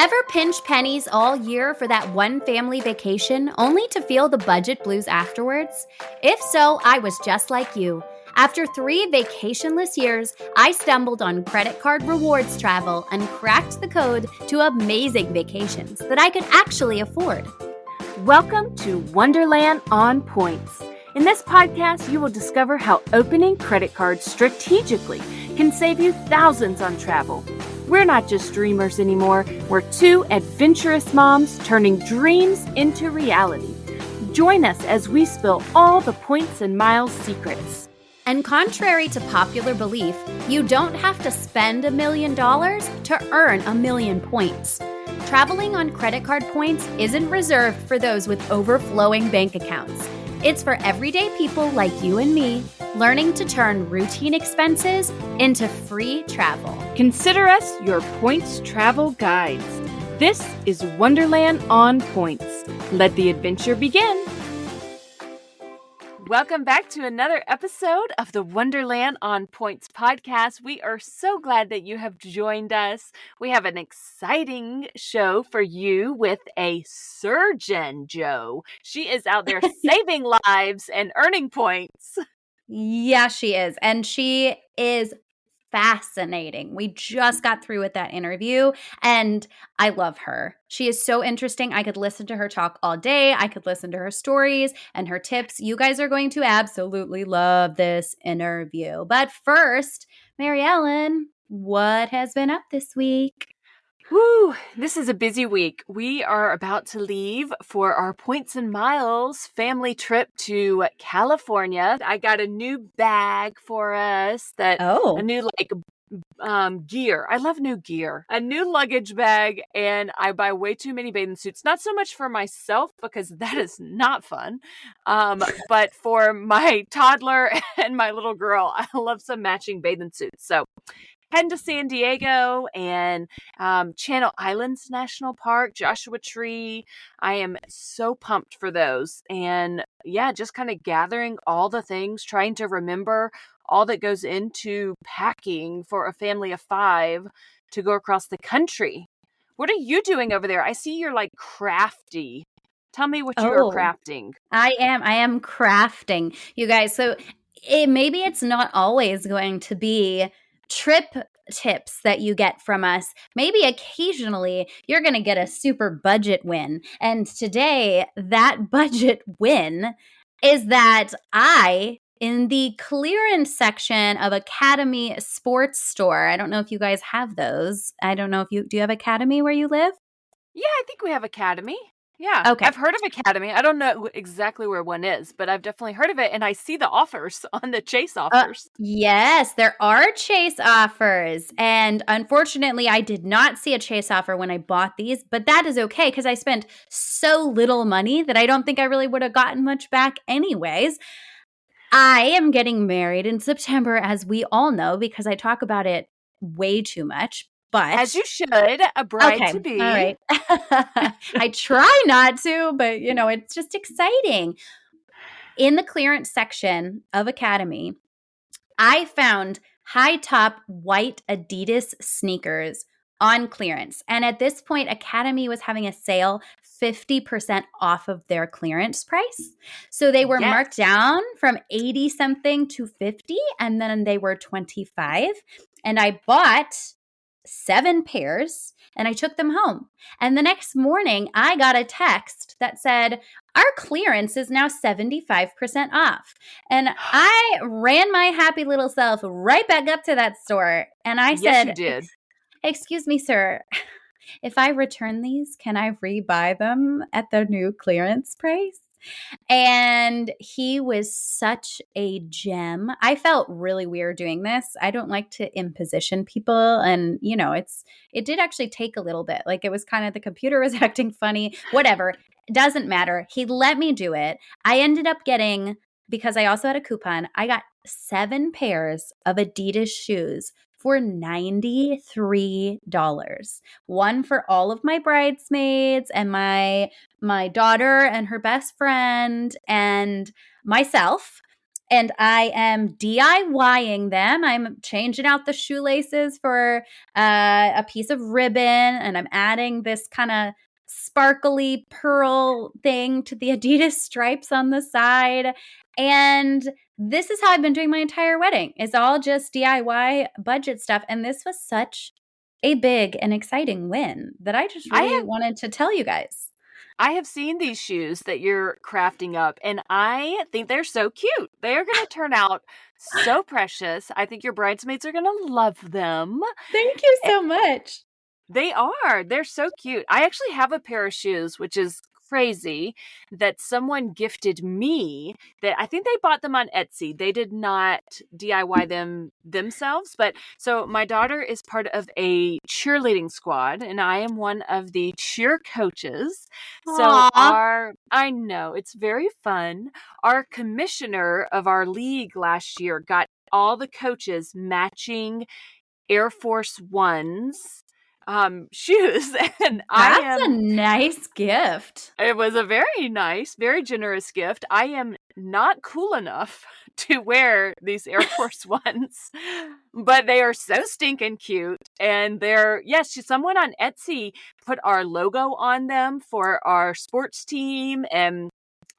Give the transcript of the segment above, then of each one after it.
Ever pinch pennies all year for that one family vacation only to feel the budget blues afterwards? If so, I was just like you. After 3 vacationless years, I stumbled on credit card rewards travel and cracked the code to amazing vacations that I could actually afford. Welcome to Wonderland on Points. In this podcast, you will discover how opening credit cards strategically can save you thousands on travel. We're not just dreamers anymore. We're 2 adventurous moms turning dreams into reality. Join us as we spill all the points and miles secrets. And contrary to popular belief, you don't have to spend $1 million to earn 1,000,000 points. Traveling on credit card points isn't reserved for those with overflowing bank accounts. It's for everyday people like you and me, learning to turn routine expenses into free travel. Consider us your points travel guides. This is Wonderland on Points. Let the adventure begin. Welcome back to another episode of the Wonderland on Points podcast. We are so glad that you have joined us. We have an exciting show for you with a surgeon, Jo. She is out there saving lives and earning points. Yeah, she is. And she is fascinating. We just got through with that interview and I love her. She is so interesting. I could listen to her talk all day. I could listen to her stories and her tips. You guys are going to absolutely love this interview. But first, Mary Ellen, what has been up this week? Woo, this is a busy week. We are about to leave for our Points and Miles family trip to California. I got a new bag for us a new gear. I love new gear. A new luggage bag, and I buy way too many bathing suits. Not so much for myself because that is not fun. But for my toddler and my little girl, I love some matching bathing suits. So heading to San Diego and Channel Islands National Park, Joshua Tree. I am so pumped for those. And yeah, just kind of gathering all the things, trying to remember all that goes into packing for a family of 5 to go across the country. What are you doing over there? I see you're like crafty. Tell me what you are crafting. I am crafting, you guys. So maybe it's not always going to be trip tips that you get from us. Maybe occasionally you're going to get a super budget win. And today, that budget win is that in the clearance section of Academy Sports Store, I don't know if you guys have those. I don't know if do you have Academy where you live? Yeah, I think we have Academy. Yeah. Okay. I've heard of Academy. I don't know exactly where one is, but I've definitely heard of it. And I see the offers on the Chase offers. Yes, there are Chase offers. And unfortunately, I did not see a Chase offer when I bought these, but that is okay because I spent so little money that I don't think I really would have gotten much back anyways. I am getting married in September, as we all know, because I talk about it way too much. But as you should, a bride to be. All right. I try not to, but it's just exciting. In the clearance section of Academy, I found high top white Adidas sneakers on clearance. And at this point, Academy was having a sale 50% off of their clearance price. So they were marked down from 80 something to 50, and then they were 25. And I bought 7 pairs and I took them home. And the next morning, I got a text that said, our clearance is now 75% off. And I ran my happy little self right back up to that store. And I said, you did. Excuse me, sir. If I return these, can I rebuy them at the new clearance price? And he was such a gem. I felt really weird doing this. I don't like to imposition people. And, it did actually take a little bit. Like it was kind of the computer was acting funny, whatever. Doesn't matter. He let me do it. I ended up getting, because I also had a coupon, I got 7 pairs of Adidas shoes for $93. One for all of my bridesmaids and my daughter and her best friend and myself. and I am DIYing them. I'm changing out the shoelaces for a piece of ribbon, and I'm adding this kind of sparkly pearl thing to the Adidas stripes on the side. And this is how I've been doing my entire wedding. It's all just DIY budget stuff. And this was such a big and exciting win that I just I really have wanted to tell you guys. I have seen these shoes that you're crafting up, and I think they're so cute. They are going to turn out so precious. I think your bridesmaids are going to love them. Thank you so much. They are. They're so cute. I actually have a pair of shoes, which is crazy, that someone gifted me that I think they bought them on Etsy. They did not DIY them themselves. But so my daughter is part of a cheerleading squad, and I am one of the cheer coaches. So Aw. I know it's very fun. Our commissioner of our league last year got all the coaches matching Air Force Ones shoes. And That's a nice gift. it was a very nice, very generous gift. I am not cool enough to wear these Air Force Ones, but they are so stinking cute. And someone on Etsy put our logo on them for our sports team and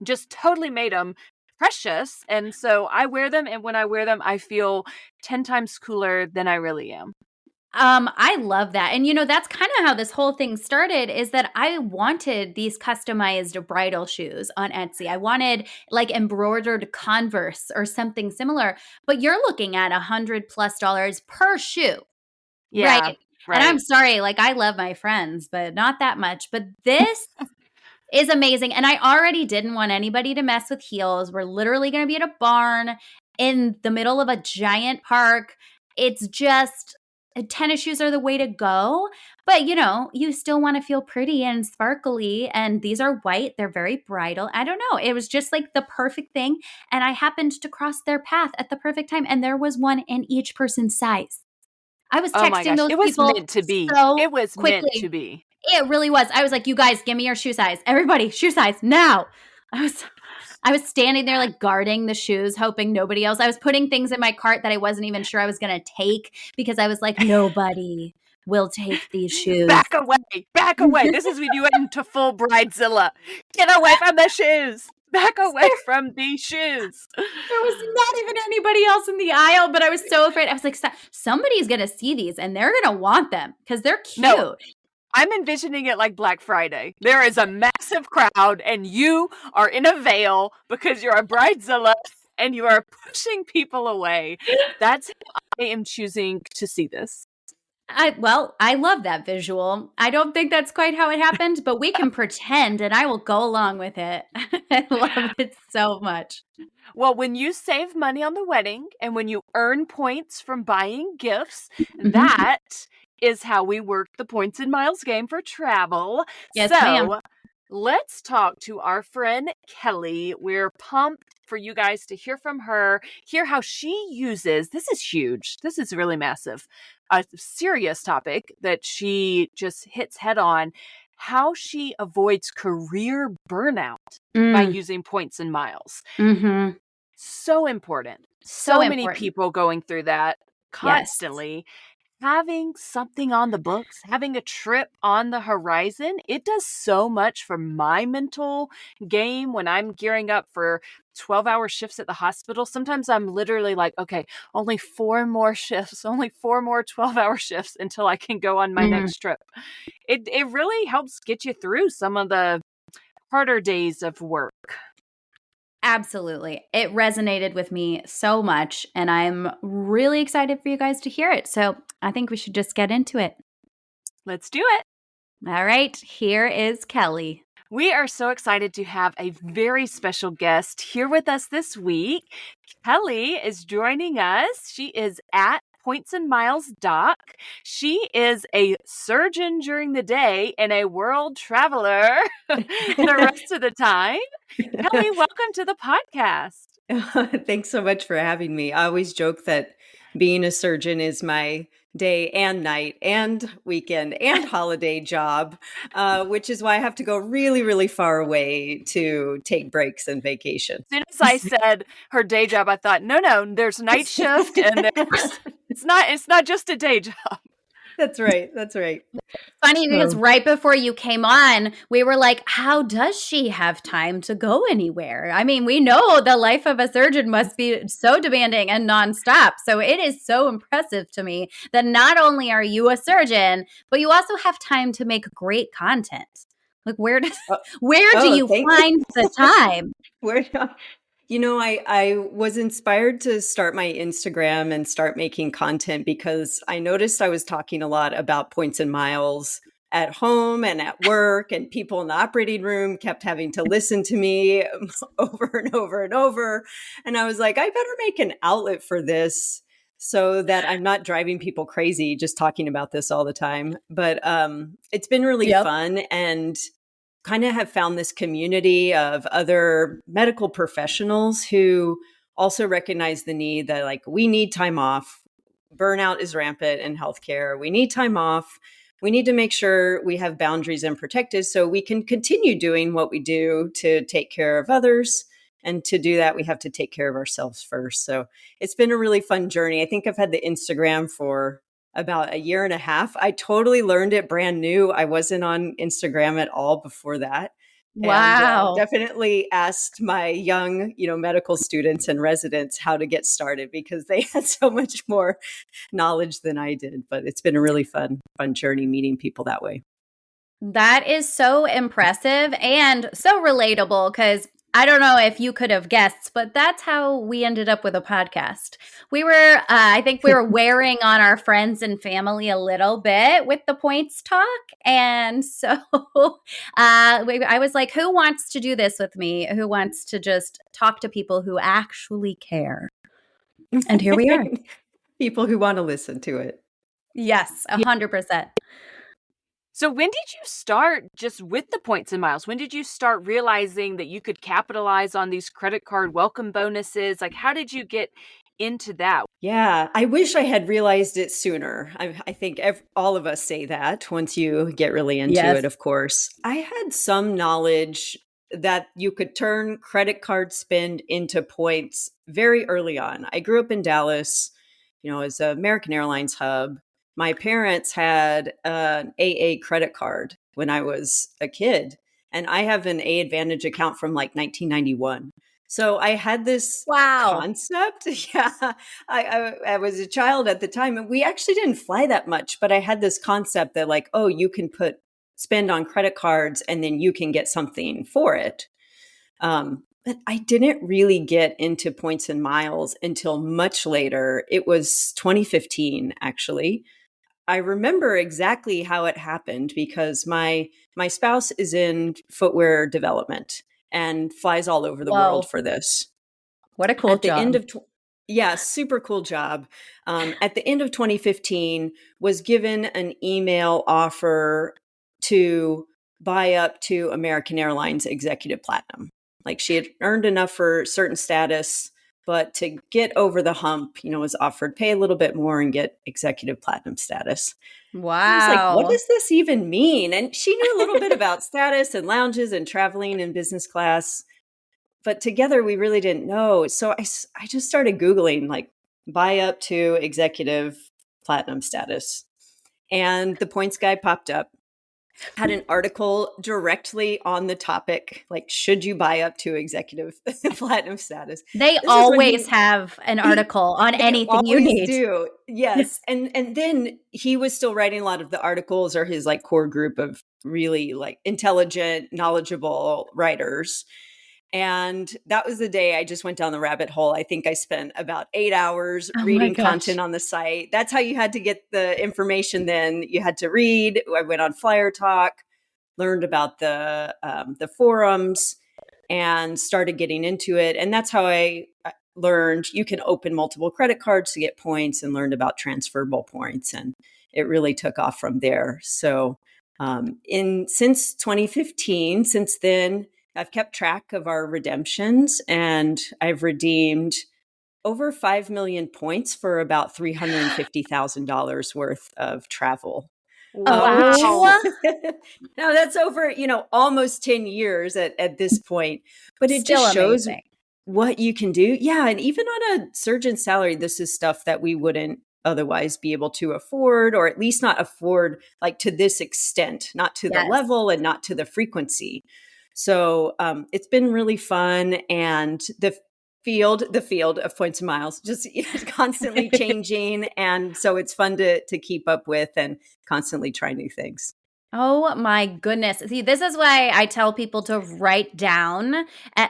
just totally made them precious. And so I wear them, and when I wear them, I feel 10 times cooler than I really am. I love that. And that's kind of how this whole thing started, is that I wanted these customized bridal shoes on Etsy. I wanted like embroidered Converse or something similar, but you're looking at $100+ per shoe. Yeah, Right. And I'm right. sorry, like I love my friends, but not that much. But this is amazing. And I already didn't want anybody to mess with heels. We're literally going to be at a barn in the middle of a giant park. It's just tennis shoes are the way to go. But you still want to feel pretty and sparkly. And these are white. They're very bridal. I don't know. It was just like the perfect thing. And I happened to cross their path at the perfect time. And there was one in each person's size. I was Oh my texting gosh, those it was people meant to be. so It was meant to quickly. be. It really was. I was like, you guys, give me your shoe size. Everybody, shoe size now. I was standing there like guarding the shoes, hoping nobody else. I was putting things in my cart that I wasn't even sure I was going to take because I was like, nobody will take these shoes. Back away, back away. This is when you went into full bridezilla. Get away from the shoes. Back away from these shoes. There was not even anybody else in the aisle, but I was so afraid. I was like, somebody's going to see these and they're going to want them because they're cute. No, I'm envisioning it like Black Friday. There is a massive crowd and you are in a veil because you're a bridezilla and you are pushing people away. That's how I am choosing to see this. I love that visual. I don't think that's quite how it happened, but we can pretend and I will go along with it. I love it so much. Well, when you save money on the wedding and when you earn points from buying gifts, that is how we work the points and miles game for travel. Yes, ma'am. So let's talk to our friend Kelly. We're pumped for you guys to hear from her, hear how she uses, this is huge, this is really massive, a serious topic that she just hits head on, how she avoids career burnout by using points and miles. Mm-hmm. So important. So many people going through that constantly. Yes. Having something on the books, having a trip on the horizon, it does so much for my mental game when I'm gearing up for 12-hour shifts at the hospital. Sometimes I'm literally like, okay, only 4 more shifts, only 4 more 12-hour shifts until I can go on my next trip. It really helps get you through some of the harder days of work. Absolutely. It resonated with me so much, and I'm really excited for you guys to hear it. So I think we should just get into it. Let's do it. All right. Here is Kelly. We are so excited to have a very special guest here with us this week. Kelly is joining us. She is at Points and Miles Doc. She is a surgeon during the day and a world traveler the rest of the time. Kelly, welcome to the podcast. Thanks so much for having me. I always joke that being a surgeon is my day and night and weekend and holiday job, which is why I have to go really, really far away to take breaks and vacation. As soon as I said her day job, I thought, no, there's night shift and there's it's not just a day job. That's right. That's right. Funny because So, right before you came on, we were like, how does she have time to go anywhere? I mean, we know the life of a surgeon must be so demanding and nonstop. So it is so impressive to me that not only are you a surgeon, but you also have time to make great content. Like oh, where do oh, you thank find the time? Where, I was inspired to start my Instagram and start making content because I noticed I was talking a lot about points and miles at home and at work, and people in the operating room kept having to listen to me over and over and over. And I was like, I better make an outlet for this so that I'm not driving people crazy just talking about this all the time. But it's been really Yep. fun, and kind of have found this community of other medical professionals who also recognize the need that, like, we need time off. Burnout is rampant in healthcare. We need time off. We need to make sure we have boundaries and protected so we can continue doing what we do to take care of others. And to do that, we have to take care of ourselves first. So it's been a really fun journey. I think I've had the Instagram for about a year and a half. I totally learned it brand new. I wasn't on Instagram at all before that. And Wow. definitely asked my young, medical students and residents how to get started because they had so much more knowledge than I did. But it's been a really fun journey meeting people that way. That is so impressive and so relatable because I don't know if you could have guessed, but that's how we ended up with a podcast. I think we were wearing on our friends and family a little bit with the points talk. And so I was like, who wants to do this with me? Who wants to just talk to people who actually care? And here we are. People who want to listen to it. Yes, 100%. So when did you start just with the points and miles? When did you start realizing that you could capitalize on these credit card welcome bonuses? Like, how did you get into that? Yeah, I wish I had realized it sooner. I think all of us say that once you get really into Yes. it, of course. I had some knowledge that you could turn credit card spend into points very early on. I grew up in Dallas, as an American Airlines hub. My parents had an AA credit card when I was a kid, and I have an A Advantage account from like 1991. So I had this Wow. concept. Yeah, I was a child at the time, and we actually didn't fly that much, but I had this concept that, like, oh, you can spend on credit cards and then you can get something for it. But I didn't really get into points and miles until much later. It was 2015, actually. I remember exactly how it happened because my spouse is in footwear development and flies all over the world Whoa. for this. What a cool At the end job. of Yeah, super cool job. At the end of 2015, was given an email offer to buy up to American Airlines Executive Platinum. Like, she had earned enough for certain status, but to get over the hump, was offered pay a little bit more and get Executive Platinum status. I was like, what Wow. does this even mean? And she knew a little bit about status and lounges and traveling in business class, but together we really didn't know. So I just started Googling, like, buy up to Executive Platinum status. And the points guy popped up, had an article directly on the topic, like, should you buy up to Executive Platinum status? They This is when always have an article on they anything you always need. do. Yes. And then he was still writing a lot of the articles, or his, like, core group of really, like, intelligent, knowledgeable writers. And that was the day I just went down the rabbit hole. I think I spent about 8 hours Oh my reading gosh. content on the site. That's how you had to get the information then. You had to read. I went on Flyer Talk, learned about the forums, and started getting into it. And that's how I learned you can open multiple credit cards to get points, and learned about transferable points. And it really took off from there. So in since 2015, since then, I've kept track of our redemptions, and I've redeemed over 5 million points for about $350,000 worth of travel. Which Wow. now that's over, almost 10 years at this point, but it just Still shows amazing. what you can do. Yeah. And even on a surgeon's salary, this is stuff that we wouldn't otherwise be able to afford, or at least not afford like to this extent, not to the Yes. level and not to the frequency. So it's been really fun. And the field of points and miles just constantly changing. And so it's fun to keep up with and constantly try new things. Oh my goodness. See, this is why I tell people to write down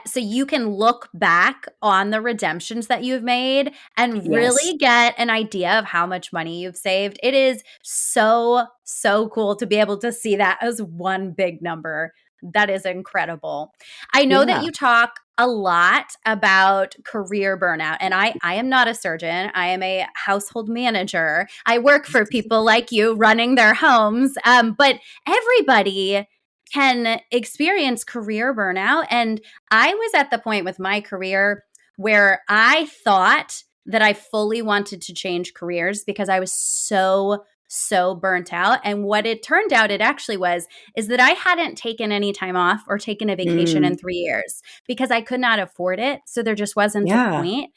so you can look back on the redemptions that you've made and Yes. really get an idea of how much money you've saved. It is so, so cool to be able to see that as one big number. That is incredible. I know that Yeah. you talk a lot about career burnout, and I am not a surgeon. I am a household manager. I work for people like you running their homes, but everybody can experience career burnout. And I was at the point with my career where I thought that I fully wanted to change careers because I was so burnt out. And what it turned out it actually was is that I hadn't taken any time off or taken a vacation in Mm, 3 years because I could not afford it. So there just wasn't a yeah. point.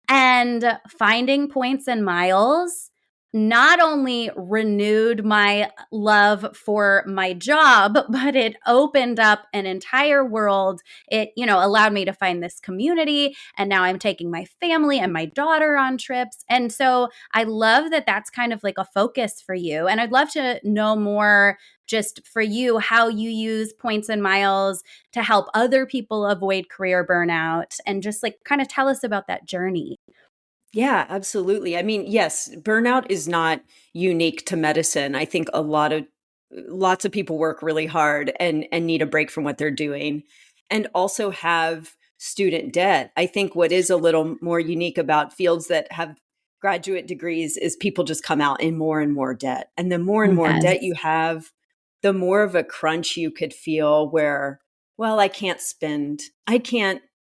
And finding points and miles not only renewed my love for my job, but it opened up an entire world. It, allowed me to find this community. And now I'm taking my family and my daughter on trips. And so I love that that's kind of like a focus for you. And I'd love to know more just for you, how you use points and miles to help other people avoid career burnout and just like kind of tell us about that journey. Yeah, absolutely. I mean, yes, burnout is not unique to medicine. I think lots of people work really hard and need a break from what they're doing and also have student debt. I think what is a little more unique about fields that have graduate degrees is people just come out in more and more debt. And the more and more Yes. debt you have, the more of a crunch you could feel where, well, I can't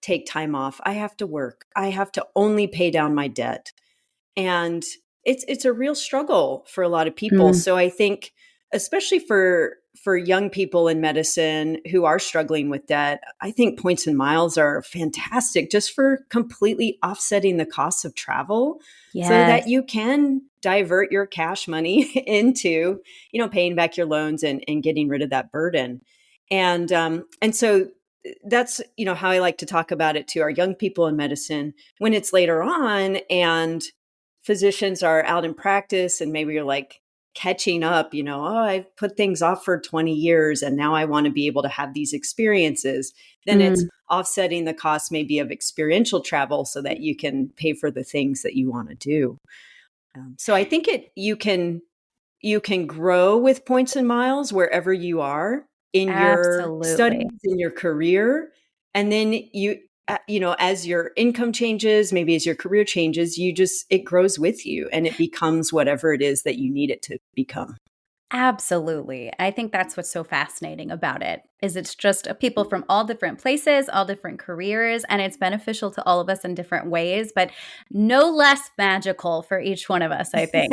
take time off. I have to work. I have to only pay down my debt. And it's a real struggle for a lot of people. Mm, So I think especially for young people in medicine who are struggling with debt, I think points and miles are fantastic just for completely offsetting the costs of travel so that yes. you can divert your cash money into, paying back your loans and getting rid of that burden. And so that's how I like to talk about it to our young people in medicine when it's later on and physicians are out in practice and maybe you're like catching up, oh, I've put things off for 20 years and now I want to be able to have these experiences. Then it's Mm, offsetting the cost maybe of experiential travel so that you can pay for the things that you want to do. So I think you can grow with points and miles wherever you are in your absolutely. studies, in your career. And then as your income changes, maybe as your career changes, it grows with you and it becomes whatever it is that you need it to become. Absolutely. I think that's what's so fascinating about it is it's just people from all different places, all different careers, and it's beneficial to all of us in different ways, but no less magical for each one of us, I think.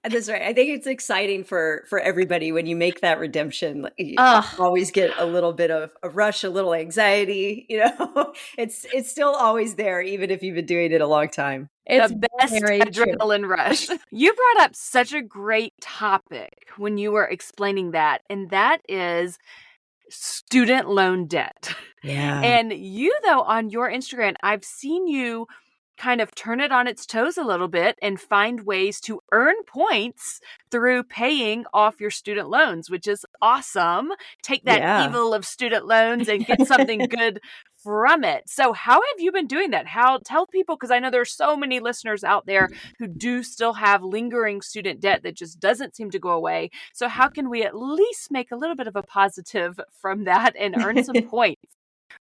That's right. I think it's exciting for everybody when you make that redemption. Like, you Oh, always get a little bit of a rush, a little anxiety. It's still always there, even if you've been doing it a long time. it's The best very true. adrenaline rush. You brought up such a great topic when you were explaining that, and that is student loan debt. Yeah. And you, though, on your Instagram, I've seen you kind of turn it on its toes a little bit and find ways to earn points through paying off your student loans, which is awesome. Take that Yeah. evil of student loans and get something good from it. So how have you been doing that? How tell people, because I know there's so many listeners out there who do still have lingering student debt that just doesn't seem to go away. So how can we at least make a little bit of a positive from that and earn some points?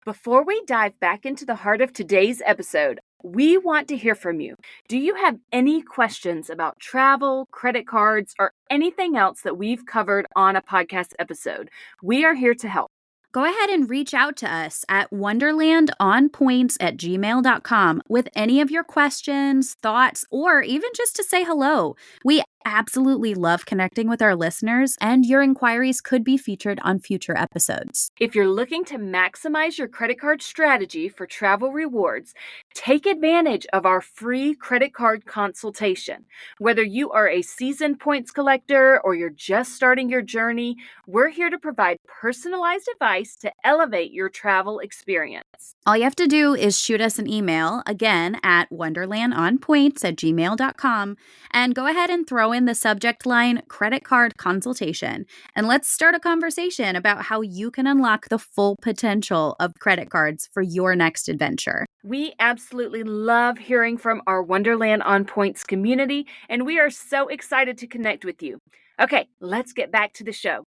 Before we dive back into the heart of today's episode, we want to hear from you. Do you have any questions about travel, credit cards, or anything else that we've covered on a podcast episode? We are here to help. Go ahead and reach out to us at wonderlandonpoints@gmail.com with any of your questions, thoughts, or even just to say hello. We absolutely love connecting with our listeners, and your inquiries could be featured on future episodes. If you're looking to maximize your credit card strategy for travel rewards, take advantage of our free credit card consultation. Whether you are a seasoned points collector or you're just starting your journey, we're here to provide personalized advice to elevate your travel experience. All you have to do is shoot us an email, again, at wonderlandonpoints@gmail.com, and go ahead and throw in the subject line credit card consultation. And let's start a conversation about how you can unlock the full potential of credit cards for your next adventure. We absolutely love hearing from our Wonderland on Points community, and we are so excited to connect with you. Okay, let's get back to the show.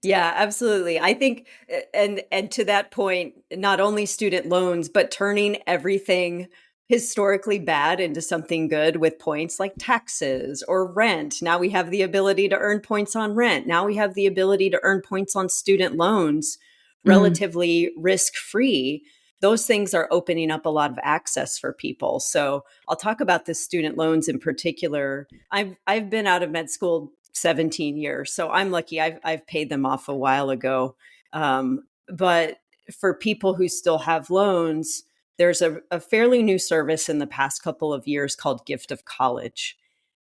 Yeah, absolutely. I think and to that point, not only student loans, but turning everything historically bad into something good with points like taxes or rent. Now we have the ability to earn points on rent. Now we have the ability to earn points on student loans relatively risk-free. Those things are opening up a lot of access for people. So I'll talk about the student loans in particular. I've been out of med school 17 years. So I'm lucky. I've paid them off a while ago. But for people who still have loans, there's a fairly new service in the past couple of years called Gift of College.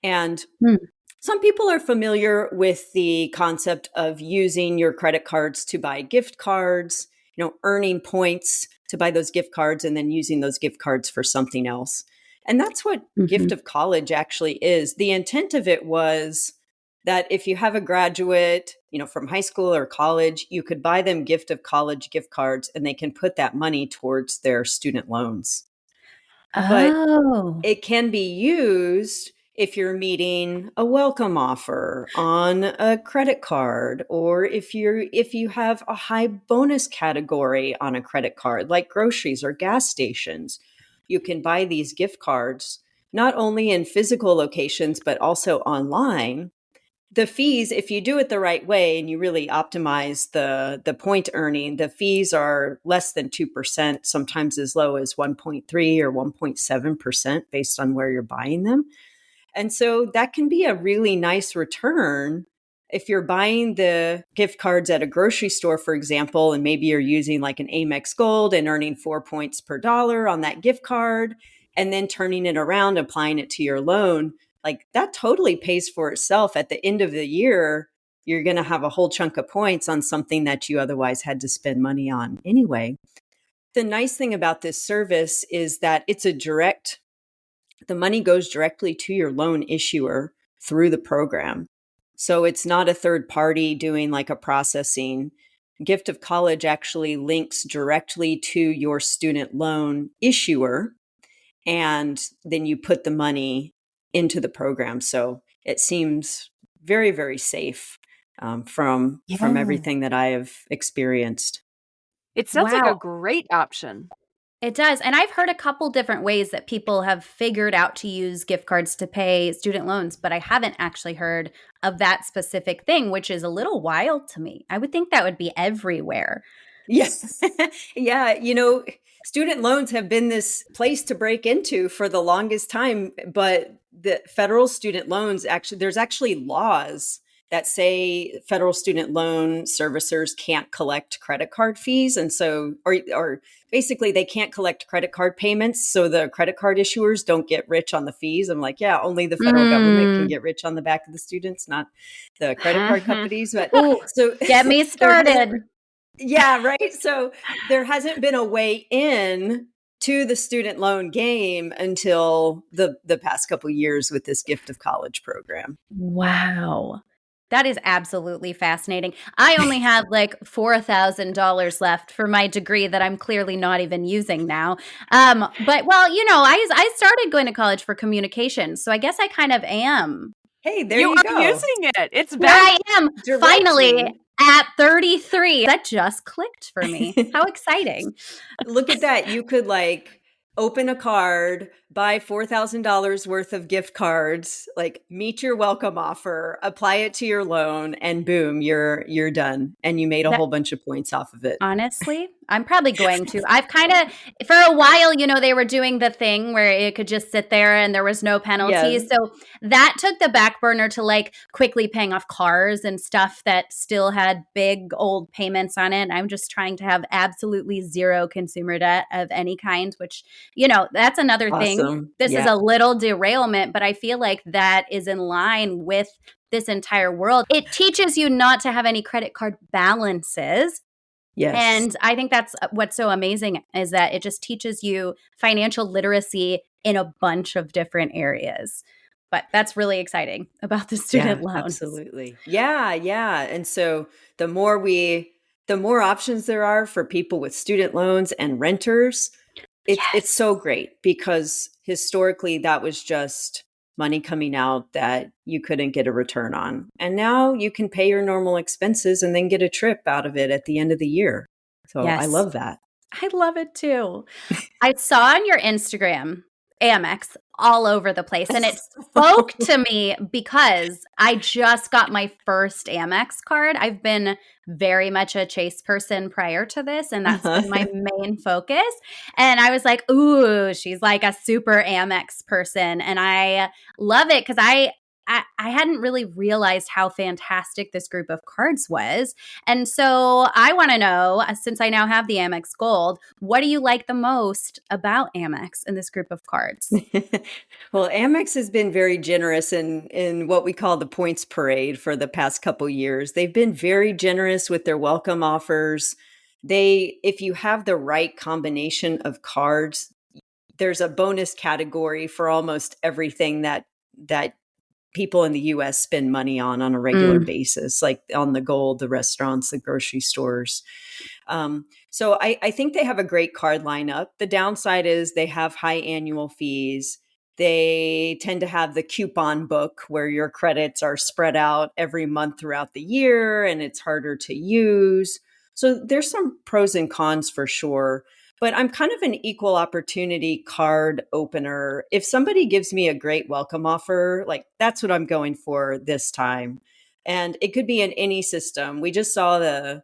And some people are familiar with the concept of using your credit cards to buy gift cards, earning points to buy those gift cards and then using those gift cards for something else. And that's what Gift of College actually is. The intent of it was that if you have a graduate, from high school or college, you could buy them Gift of College gift cards and they can put that money towards their student loans. But it can be used if you're meeting a welcome offer on a credit card, or if you have a high bonus category on a credit card, like groceries or gas stations. You can buy these gift cards not only in physical locations, but also online. The fees, if you do it the right way and you really optimize the point earning, the fees are less than 2%, sometimes as low as 1.3 or 1.7% based on where you're buying them. And so that can be a really nice return if you're buying the gift cards at a grocery store, for example, and maybe you're using like an Amex Gold and earning 4 points per dollar on that gift card, and then turning it around, applying it to your loan. Like that totally pays for itself. At the end of the year, you're going to have a whole chunk of points on something that you otherwise had to spend money on anyway. The nice thing about this service is that the money goes directly to your loan issuer through the program. So it's not a third party doing like a processing. Gift of College actually links directly to your student loan issuer, and then you put the money into the program. So it seems very, very safe from everything that I have experienced. It sounds like a great option. It does. And I've heard a couple different ways that people have figured out to use gift cards to pay student loans, but I haven't actually heard of that specific thing, which is a little wild to me. I would think that would be everywhere. Yes. Yeah. Student loans have been this place to break into for the longest time, but the federal student loans, there's actually laws that say federal student loan servicers can't collect credit card fees. And so, or basically they can't collect credit card payments. So the credit card issuers don't get rich on the fees. I'm like, yeah, only the federal government can get rich on the back of the students, not the credit card companies. But so get me started. Yeah, right. So there hasn't been a way in to the student loan game until the past couple of years with this Gift of College program. Wow. That is absolutely fascinating. I only have like $4,000 left for my degree that I'm clearly not even using now. But I started going to college for communication, so I guess I kind of am. Hey, there you go. You are using it. It's back. I am finally at 33. That just clicked for me. How exciting. Look at that. You could open a card, buy $4,000 worth of gift cards, like meet your welcome offer, apply it to your loan, and boom, you're done. And you made a That whole bunch of points off of it. honestly, I'm probably going to. I've kind of, for a while, they were doing the thing where it could just sit there and there was no Yes. penalties. So that took the back burner to like quickly paying off cars and stuff that still had big old payments on it. I'm just trying to have absolutely zero consumer debt of any kind, which, that's another thing. Awesome. This is Yeah. a little derailment, but I feel like that is in line with this entire world. It teaches you not to have any credit card balances. Yes. And I think that's what's so amazing is that it just teaches you financial literacy in a bunch of different areas. But that's really exciting about the student Yeah, loans. absolutely. Yeah, yeah. And so the more options there are for people with student loans and renters, it's Yes. so great because historically that was just money coming out that you couldn't get a return on. And now you can pay your normal expenses and then get a trip out of it at the end of the year. So I Yes. love that. I love it too. I saw on your Instagram Amex all over the place, and it spoke to me because I just got my first Amex card. I've been very much a Chase person prior to this, and that's been my main focus. And I was like, ooh, she's like a super Amex person. And I love it because I hadn't really realized how fantastic this group of cards was. And so I want to know, since I now have the Amex Gold, what do you like the most about Amex in this group of cards? Well, Amex has been very generous in what we call the points parade for the past couple years. They've been very generous with their welcome offers. If you have the right combination of cards, there's a bonus category for almost everything that people in the US spend money on a regular Mm, basis, like on the gold, the restaurants, the grocery stores. So I think they have a great card lineup. The downside is they have high annual fees. They tend to have the coupon book where your credits are spread out every month throughout the year and it's harder to use. So there's some pros and cons for sure. But I'm kind of an equal opportunity card opener. If somebody gives me a great welcome offer, like that's what I'm going for this time. And it could be in any system. We just saw the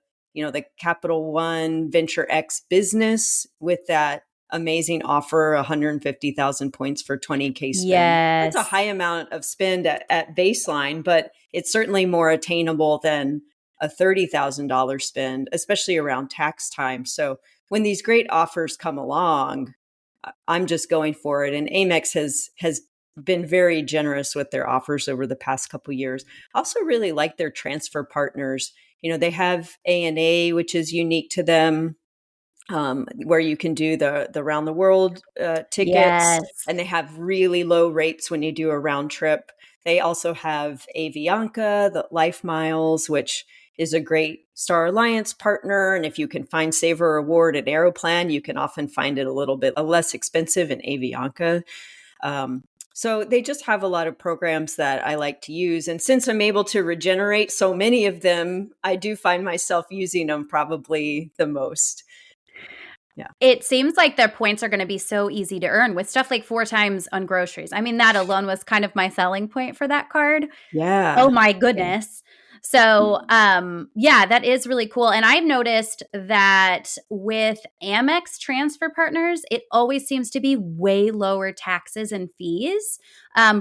Capital One Venture X business with that amazing offer, 150,000 points for 20K spend. That's a yes. high amount of spend at baseline, but it's certainly more attainable than a $30,000 spend, especially around tax time. So when these great offers come along, I'm just going for it. And Amex has been very generous with their offers over the past couple of years. I also really like their transfer partners. They have A&A, which is unique to them, where you can do the round the world tickets, Yes. and they have really low rates when you do a round trip. They also have Avianca, the Life Miles, which is a great Star Alliance partner. And if you can find Saver Reward at Aeroplan, you can often find it a little bit less expensive in Avianca. Um, so they just have a lot of programs that I like to use. And since I'm able to regenerate so many of them, I do find myself using them probably the most. Yeah. It seems like their points are going to be so easy to earn with stuff like 4 times on groceries. I mean, that alone was kind of my selling point for that card. Oh Yeah. my Yeah. goodness. So, yeah, that is really cool. And I've noticed that with Amex transfer partners, it always seems to be way lower taxes and fees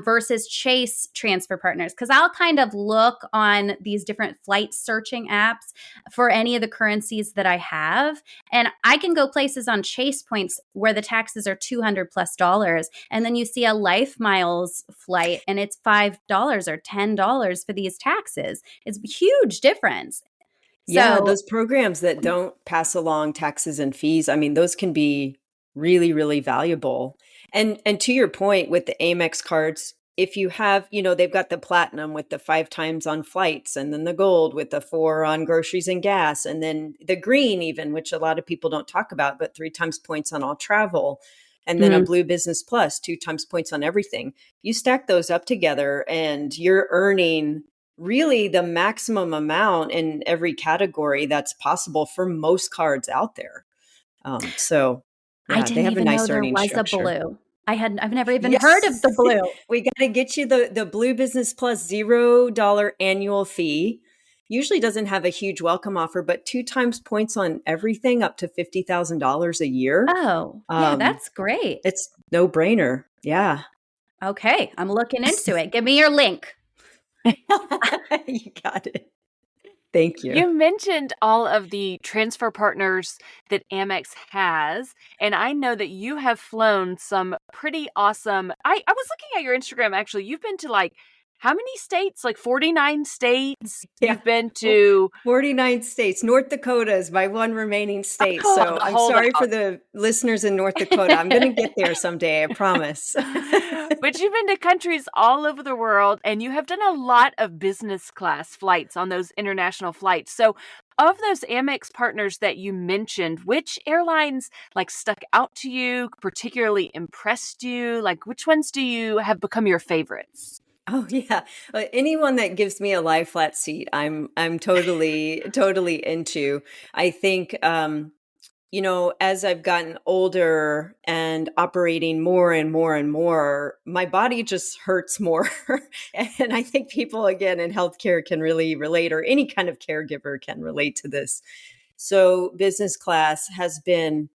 versus Chase transfer partners. Because I'll kind of look on these different flight searching apps for any of the currencies that I have. And I can go places on Chase points where the taxes are $200+. And then you see a Life Miles flight and it's $5 or $10 for these taxes. It's a huge difference. Yeah, So, those programs that don't pass along taxes and fees, I mean, those can be really, really valuable. And to your point with the Amex cards, if you have, they've got the platinum with the 5 times on flights, and then the gold with the 4 on groceries and gas, and then the green even, which a lot of people don't talk about, but 3 times points on all travel. And then a mm, blue business plus, 2 times points on everything. You stack those up together and you're earning really the maximum amount in every category that's possible for most cards out there. So I Yeah, they didn't have a even know nice there earning was a structure. blue. I've never even heard of Yes. the blue. We got to get you the Blue Business Plus $0 annual fee. Usually doesn't have a huge welcome offer, but 2 times points on everything up to $50,000 a year. Oh, yeah, Um, that's great. it's no brainer. Yeah. Okay, I'm looking into it. Give me your link. You got it. Thank you. You mentioned all of the transfer partners that Amex has, and I know that you have flown some pretty awesome. I was looking at your Instagram actually. You've been to like how many states? Like 49 states. Yeah. You've been to 49 states. North Dakota is my one remaining state. oh, So the I'm sorry for holdout. the listeners in North Dakota. I'm going to get there someday, I promise. But you've been to countries all over the world and you have done a lot of business class flights on those international flights. So, of those Amex partners that you mentioned, which airlines like stuck out to you, particularly impressed you? Like which ones do you have become your favorites? Oh yeah. Anyone that gives me a lie flat seat, I'm totally into. I think as I've gotten older and operating more and more and more, my body just hurts more. And I think people again in healthcare can really relate, or any kind of caregiver can relate to this. So business class has been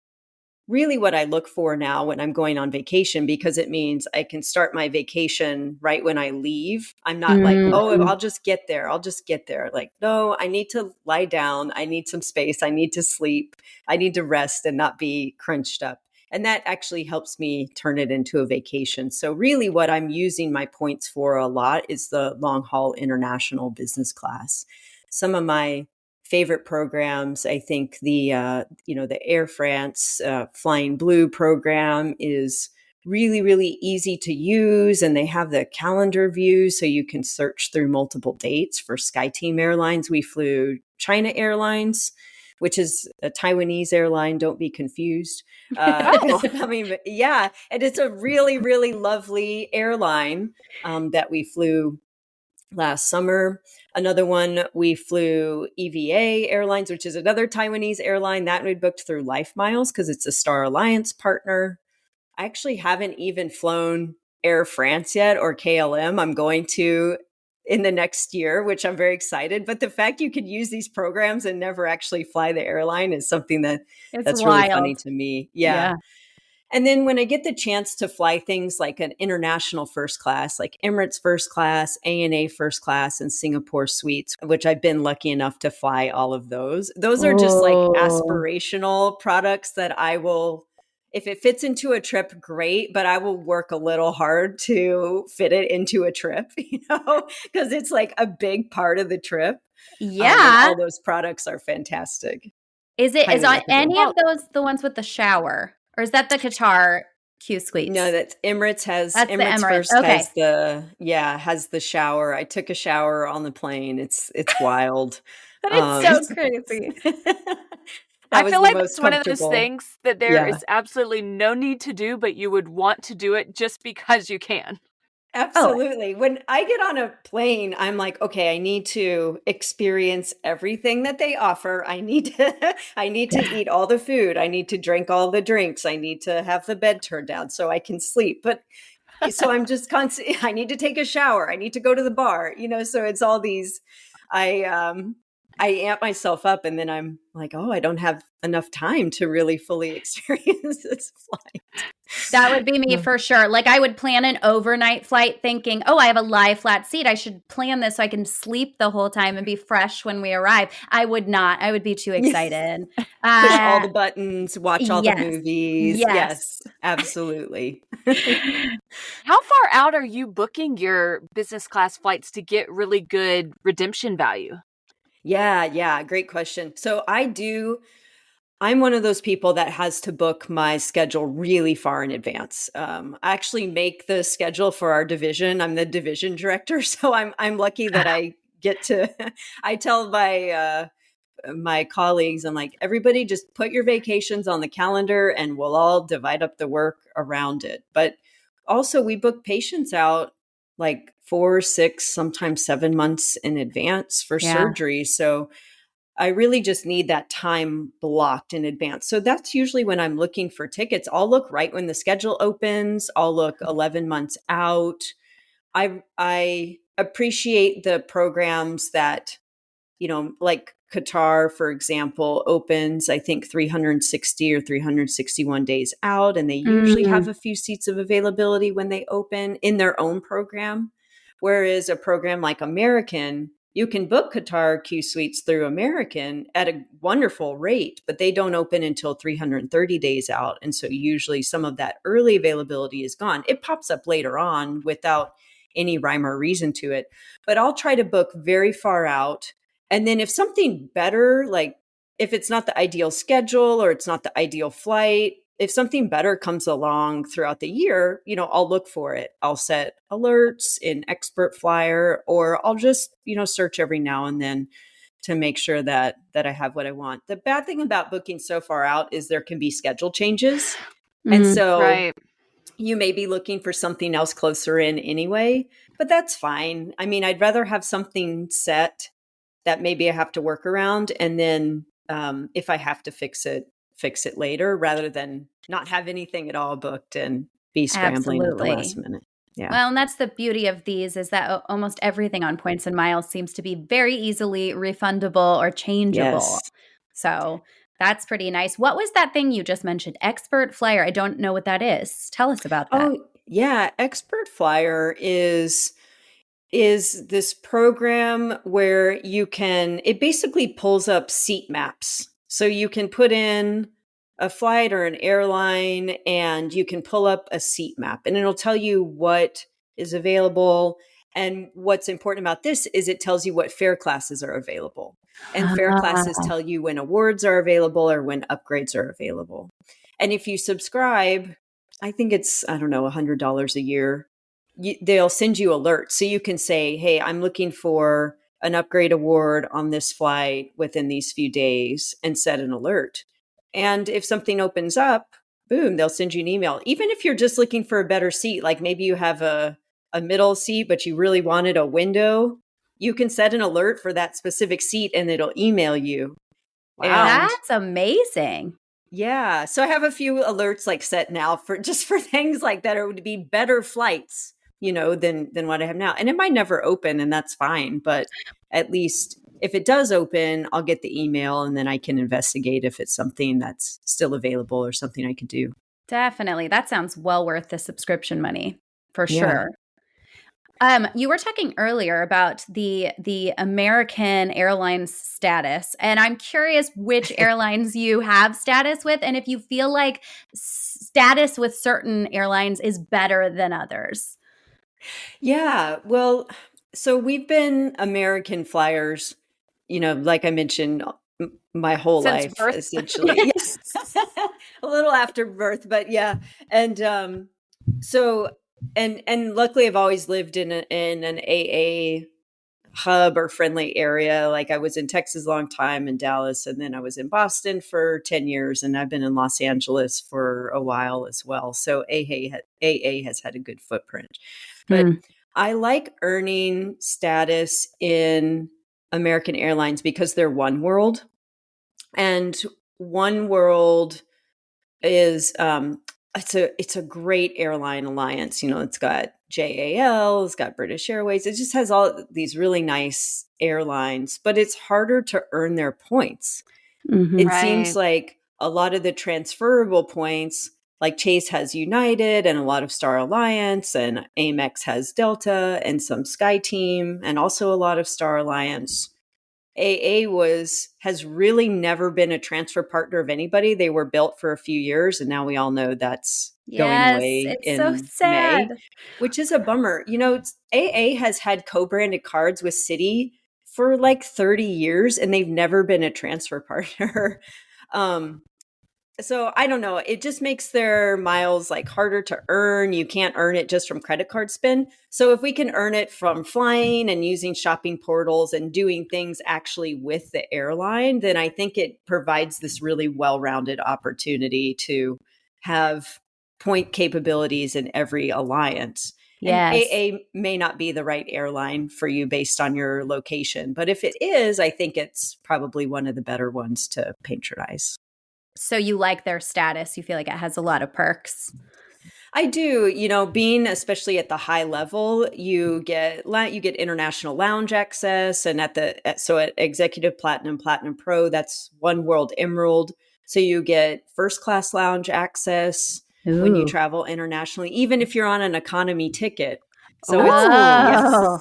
really what I look for now when I'm going on vacation, because it means I can start my vacation right when I leave. I'm not like, oh, Mm. I'll just get there. I'll just get there. Like, no, I need to lie down. I need some space. I need to sleep. I need to rest and not be crunched up. And that actually helps me turn it into a vacation. So, really, what I'm using my points for a lot is the long haul international business class. Some of my favorite programs, I think the Air France Flying Blue program is really easy to use, and they have the calendar view so you can search through multiple dates. For SkyTeam Airlines, we flew China Airlines, which is a Taiwanese airline, don't be confused. Oh, I mean, yeah, and it's a really lovely airline that we flew last summer. Another one, we flew EVA Airlines, which is another Taiwanese airline that we booked through Life Miles because it's a Star Alliance partner. I actually haven't even flown Air France yet, or KLM. I'm going to in the next year, which I'm very excited. But the fact you could use these programs and never actually fly the airline is something It's that's really funny wild. to me. Yeah. Yeah. And then when I get the chance to fly things like an international first class, like Emirates first class, ANA first class, and Singapore suites, which I've been lucky enough to fly all of those. Those are just like Oh, aspirational products that I will, if it fits into a trip, great, but I will work a little hard to fit it into a trip, because it's like a big part of the trip. And yeah. all those products are fantastic. Is Highly on recommend. any of well, those the ones with the shower? Or is that the Qatar Q No, suites? that's That's the Emirates Emirates. first Okay. has the shower. I took a shower on the plane. It's wild. That is Um so crazy. that I was feel the like most that's one of those comfortable. things that there Yeah. is absolutely no need to do, but you would want to do it just because you can. Oh, Absolutely. When I get on a plane, I'm like, okay, I need to experience everything that they offer. I need to I need to eat all the food. I need to drink all the drinks. I need to have the bed turned down so I can sleep. But so I'm just constantly I need to take a shower. I need to go to the bar, so it's all these I I amp myself up, and then I'm like, oh, I don't have enough time to really fully experience this that would be me flight. for sure. Like I would plan an overnight flight thinking, "Oh, I have a lie flat seat. I should plan this so I can sleep the whole time and be fresh when we arrive." I would not. I would be too Yeah. excited. Push all Uh the buttons, watch all the yes. movies. Yes. Yes, absolutely. How far out are you booking your business class flights to get really good redemption value? Yeah, great question. So I'm one of those people that has to book my schedule really far in advance. I actually make the schedule for our division. I'm the division director, so I'm lucky that I get to I tell my colleagues, I'm like, everybody just put your vacations on the calendar and we'll all divide up the work around it. But also, we book patients out like 4, 6, sometimes 7 months in advance for Yeah. surgery. So I really just need that time blocked in advance. So that's usually when I'm looking for tickets. I'll look right when the schedule opens. I'll look 11 months out. I appreciate the programs that, like Qatar, for example, opens, I think 360 or 361 days out. And they usually have a few seats of availability when they open in their own program. Whereas a program like American, you can book Qatar Q suites through American at a wonderful rate, but they don't open until 330 days out. And so usually some of that early availability is gone. It pops up later on without any rhyme or reason to it. But I'll try to book very far out. And then if something better, like if it's not the ideal schedule or it's not the ideal flight, if something better comes along throughout the year, I'll look for it. I'll set alerts in Expert Flyer, or I'll just, search every now and then to make sure that I have what I want. The bad thing about booking so far out is there can be schedule changes. And so Right. you may be looking for something else closer in anyway, but that's fine. I mean, I'd rather have something set that maybe I have to work around. And then if I have to fix it later, rather than not have anything at all booked and be scrambling at the last minute. Yeah. Well, and that's the beauty of these, is that almost everything on Points and Miles seems to be very easily refundable or changeable. Yes. So that's pretty nice. What was that thing you just mentioned? Expert Flyer. I don't know what that is. Tell us about that. Oh, yeah. Expert Flyer is this program where it basically pulls up seat maps. So you can put in a flight or an airline and you can pull up a seat map and it'll tell you what is available. And what's important about this is it tells you what fare classes are available. And fare classes tell you when awards are available or when upgrades are available. And if you subscribe, I think it's, I don't know, $100 a year, they'll send you alerts. So you can say, hey, I'm looking for an upgrade award on this flight within these few days, and set an alert. And if something opens up, boom, they'll send you an email. Even if you're just looking for a better seat, like maybe you have a middle seat, but you really wanted a window, you can set an alert for that specific seat and it'll email you. Wow. And That's amazing. yeah. So I have a few alerts like set now for things like that, or would be better flights, than what I have now. And it might never open, and that's fine. But at least if it does open, I'll get the email and then I can investigate if it's something that's still available or something I could do. Definitely. That sounds well worth the subscription money for Yeah. sure. You were talking earlier about the American Airlines status, and I'm curious which airlines you have status with, and if you feel like status with certain airlines is better than others. Yeah. Well, so we've been American flyers, like I mentioned, my whole Since life, birth. essentially. Yes. A little after birth, but yeah. And so and luckily I've always lived in an AA hub or friendly area. Like I was in Texas a long time, in Dallas, and then I was in Boston for 10 years, and I've been in Los Angeles for a while as well. So AA has had a good footprint. But I like earning status in American Airlines because they're One World. And One World is it's a great airline alliance. It's got JAL, it's got British Airways. It just has all these really nice airlines, but it's harder to earn their points. It seems like a lot of the transferable points, like Chase has United and a lot of Star Alliance, and Amex has Delta and some SkyTeam, and also a lot of Star Alliance. AA has really never been a transfer partner of anybody. They were built for a few years, and now we all know that's going away It's so in sad. May, which is a bummer. AA has had co-branded cards with Citi for like 30 years, and they've never been a transfer partner. So I don't know. It just makes their miles like harder to earn. You can't earn it just from credit card spend. So if we can earn it from flying and using shopping portals and doing things actually with the airline, then I think it provides this really well-rounded opportunity to have point capabilities in every alliance. And Yes. AA may not be the right airline for you based on your location, but if it is, I think it's probably one of the better ones to patronize. So you like their status. You feel like it has a lot of perks. I do, being especially at the high level, you get international lounge access, and at Executive Platinum, Platinum Pro, that's One World Emerald. So you get first class lounge access when you Ooh. travel internationally, even if you're on an economy ticket. So yes. Oh.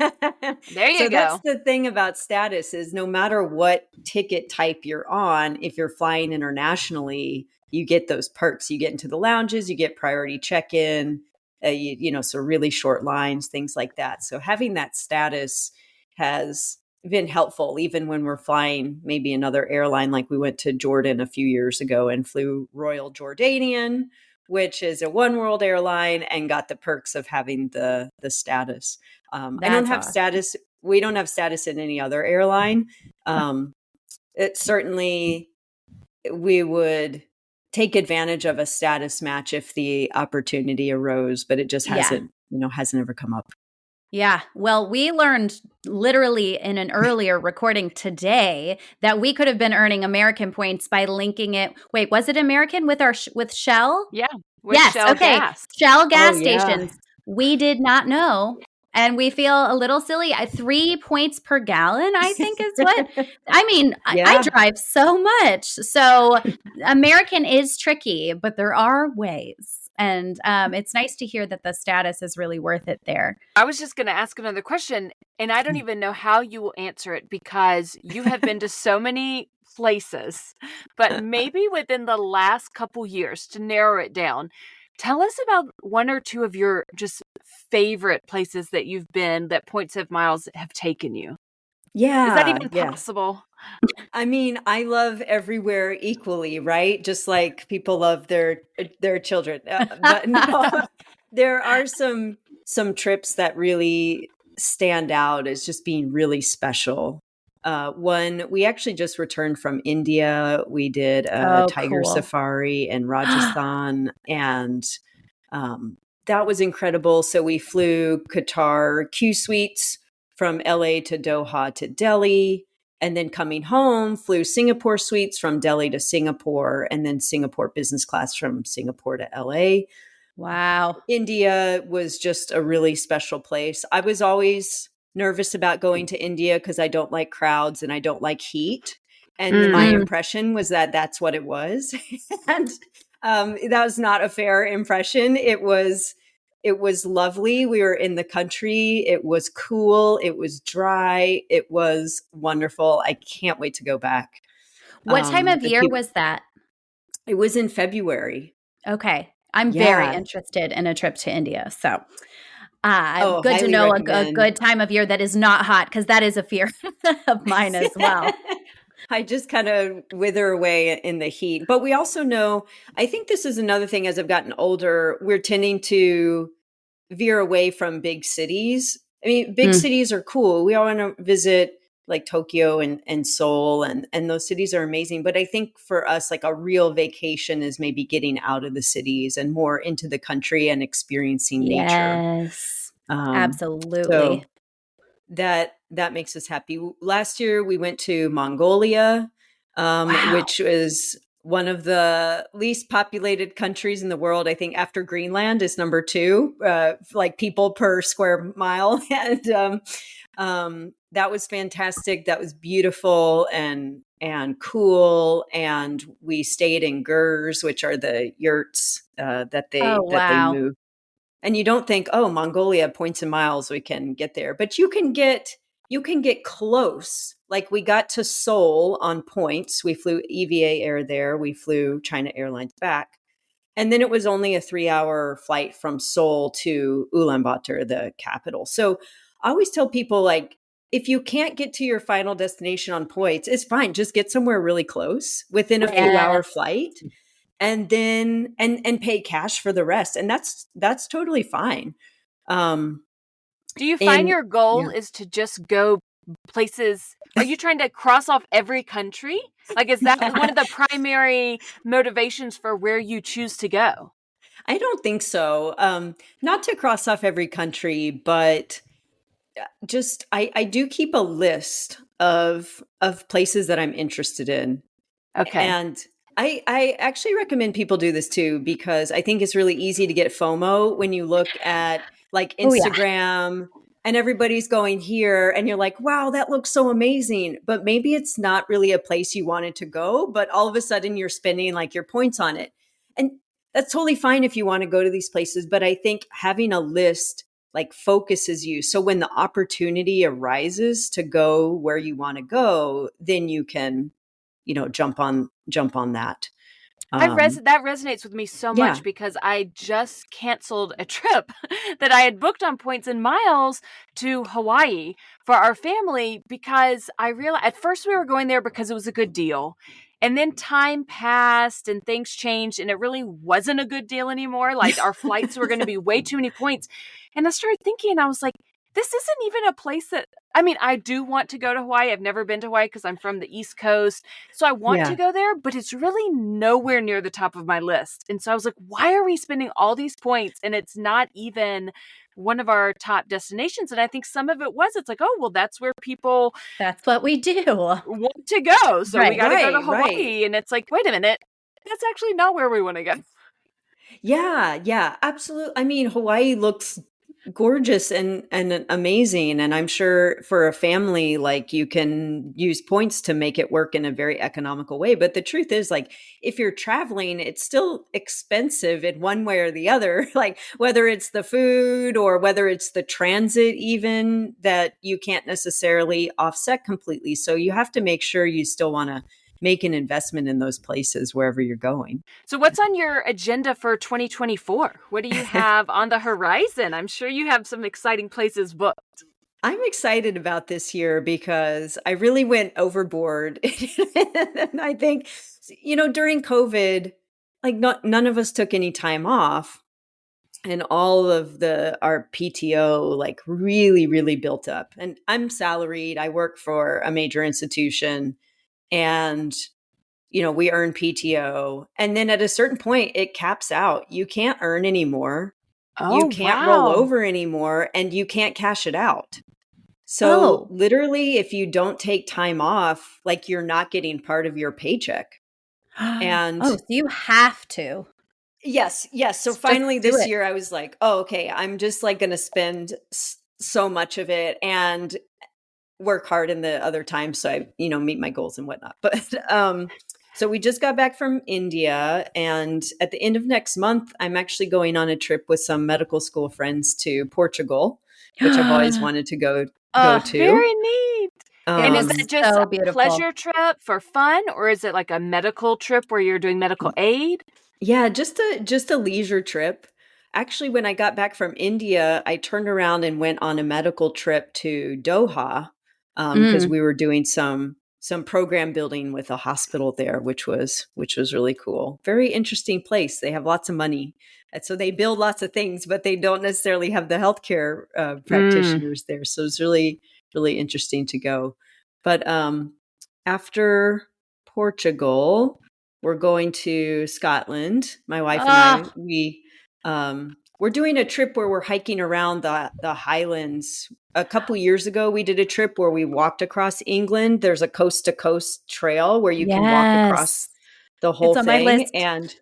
There you So that's go. the thing about status is no matter what ticket type you're on, if you're flying internationally, you get those perks. You get into the lounges, you get priority check-in, so really short lines, things like that. So having that status has been helpful, even when we're flying maybe another airline. Like we went to Jordan a few years ago and flew Royal Jordanian, which is a one world airline, and got the perks of having the status. I don't That's have awesome. status. We don't have status in any other airline. It certainly, we would take advantage of a status match if the opportunity arose, but it just Yeah. hasn't ever come up. Yeah. Well, we learned literally in an earlier recording today that we could have been earning American points by linking it. Wait, was it American with with Shell? Yeah, with Yes. Shell Okay. Gas. Shell Oh gas yeah. stations. We did not know. And we feel a little silly. 3 points per gallon, I think is what I mean. I Yeah. drive so much. So American is tricky, but there are ways. And it's nice to hear that the status is really worth it there. I was just going to ask another question, and I don't even know how you will answer it because you have been to so many places. But maybe within the last couple years, to narrow it down, tell us about one or two of your just favorite places that you've been that points of miles have taken you. Is that Yeah. even Yeah. possible? I mean, I love everywhere equally, right? Just like people love their children. But no, there are some trips that really stand out as just being really special. One, we actually just returned from India. We did a Oh, tiger cool. safari in Rajasthan, and um, that was incredible. So we flew Qatar Q suites from LA to Doha to Delhi, and then coming home, flew Singapore suites from Delhi to Singapore, and then Singapore business class from Singapore to LA. Wow. India was just a really special place. I was always nervous about going to India because I don't like crowds and I don't like heat. And my Mm. impression was that that's what it was. And that was not a fair impression. It was lovely. We were in the country. It was cool. It was dry. It was wonderful. I can't wait to go back. What time of The year people. was that? It was in February. Okay. I'm very Yeah. interested in a trip to India. So, Oh, good to highly know a recommend. good time of year that is not hot because that is a fear of mine as well. I just kind of wither away in the heat. But we also know, I think this is another thing as I've gotten older, we're tending to veer away from big cities. I mean, big Mm, cities are cool. We all want to visit like Tokyo and Seoul, and those cities are amazing. But I think for us, like a real vacation is maybe getting out of the cities and more into the country and experiencing nature. yes, Um, absolutely. so that makes us happy. Last year we went to Mongolia, Wow. which was one of the least populated countries in the world. I think after Greenland is number two, like people per square mile, and that was fantastic. That was beautiful and cool. And we stayed in gurs, which are the yurts Oh, that they wow. move. And you don't think, oh, Mongolia, points and miles, we can get there. But you can get close. Like we got to Seoul on points. We flew EVA Air there. We flew China Airlines back. And then it was only a 3-hour flight from Seoul to Ulaanbaatar, the capital. So I always tell people, like, if you can't get to your final destination on points, it's fine. Just get somewhere really close within a few Yeah. hour flight, and then and pay cash for the rest, and that's totally fine. um Do you find and your goal yeah. is to just go places? Are you trying to cross off every country? Like, is that one of the primary motivations for where you choose to go? I don't think so. Not to cross off every country, but just I do keep a list of places that I'm interested in. Okay. And I actually recommend people do this too, because I think it's really easy to get FOMO when you look at like Oh, yeah. Instagram and everybody's going here and you're like, wow, that looks so amazing. But maybe it's not really a place you wanted to go, but all of a sudden you're spending like your points on it. And that's totally fine if you want to go to these places. But I think having a list like focuses you. So when the opportunity arises to go where you want to go, then you can, jump on that. That resonates with me so Yeah. much because I just canceled a trip that I had booked on Points and Miles to Hawaii for our family because I realized at first we were going there because it was a good deal. And then time passed and things changed and it really wasn't a good deal anymore. Like our flights were going to be way too many points. And I started thinking, I was like, this isn't even a place that, I mean, I do want to go to Hawaii. I've never been to Hawaii because I'm from the East Coast. So I want to Yeah. go there, but it's really nowhere near the top of my list. And so I was like, why are we spending all these points? And it's not even one of our top destinations. And I think some of it was, it's like, oh, well, that's where people That's what we do. want to go. So we Right. got to go to Right. Hawaii. And it's like, wait a minute, that's actually not where we want to go. Yeah, yeah, absolutely. I mean, Hawaii looks gorgeous and amazing, and I'm sure for a family like you can use points to make it work in a very economical way. But the truth is like if you're traveling, it's still expensive in one way or the other, like whether it's the food or whether it's the transit even that you can't necessarily offset completely. So you have to make sure you still want to make an investment in those places wherever you're going. So what's on your agenda for 2024? What do you have on the horizon? I'm sure you have some exciting places booked. I'm excited about this year because I really went overboard. And I think, during COVID, like none of us took any time off and all of our PTO like really, really built up. And I'm salaried. I work for a major institution and we earn PTO. And then at a certain point, it caps out. You can't earn anymore. You Oh, can't roll wow. over anymore and you can't cash it out. So Oh. literally, if you don't take time off, like you're not getting part of your paycheck. And Oh, so you have to yes, yes. So just finally do this it. year, I was like, oh, okay, I'm just like going to spend so much of it and work hard in the other times. So I, meet my goals and whatnot. But so we just got back from India. And at the end of next month, I'm actually going on a trip with some medical school friends to Portugal, which I've always wanted to go Oh, to. Very neat. it And is looks that just so a beautiful. pleasure trip for fun, or is it like a medical trip where you're doing medical aid? Yeah, just a leisure trip. Actually, when I got back from India, I turned around and went on a medical trip to Doha because Mm. we were doing some program building with a hospital there, which was really cool. Very interesting place. They have lots of money, and so they build lots of things, but they don't necessarily have the healthcare Mm. practitioners there. So it's really really interesting to go. But after Portugal, we're going to Scotland. My wife and Oh, I, we're doing a trip where we're hiking around the Highlands. A couple years ago, we did a trip where we walked across England. There's a coast to coast trail where you can walk across yes. the It's whole on my thing. list. And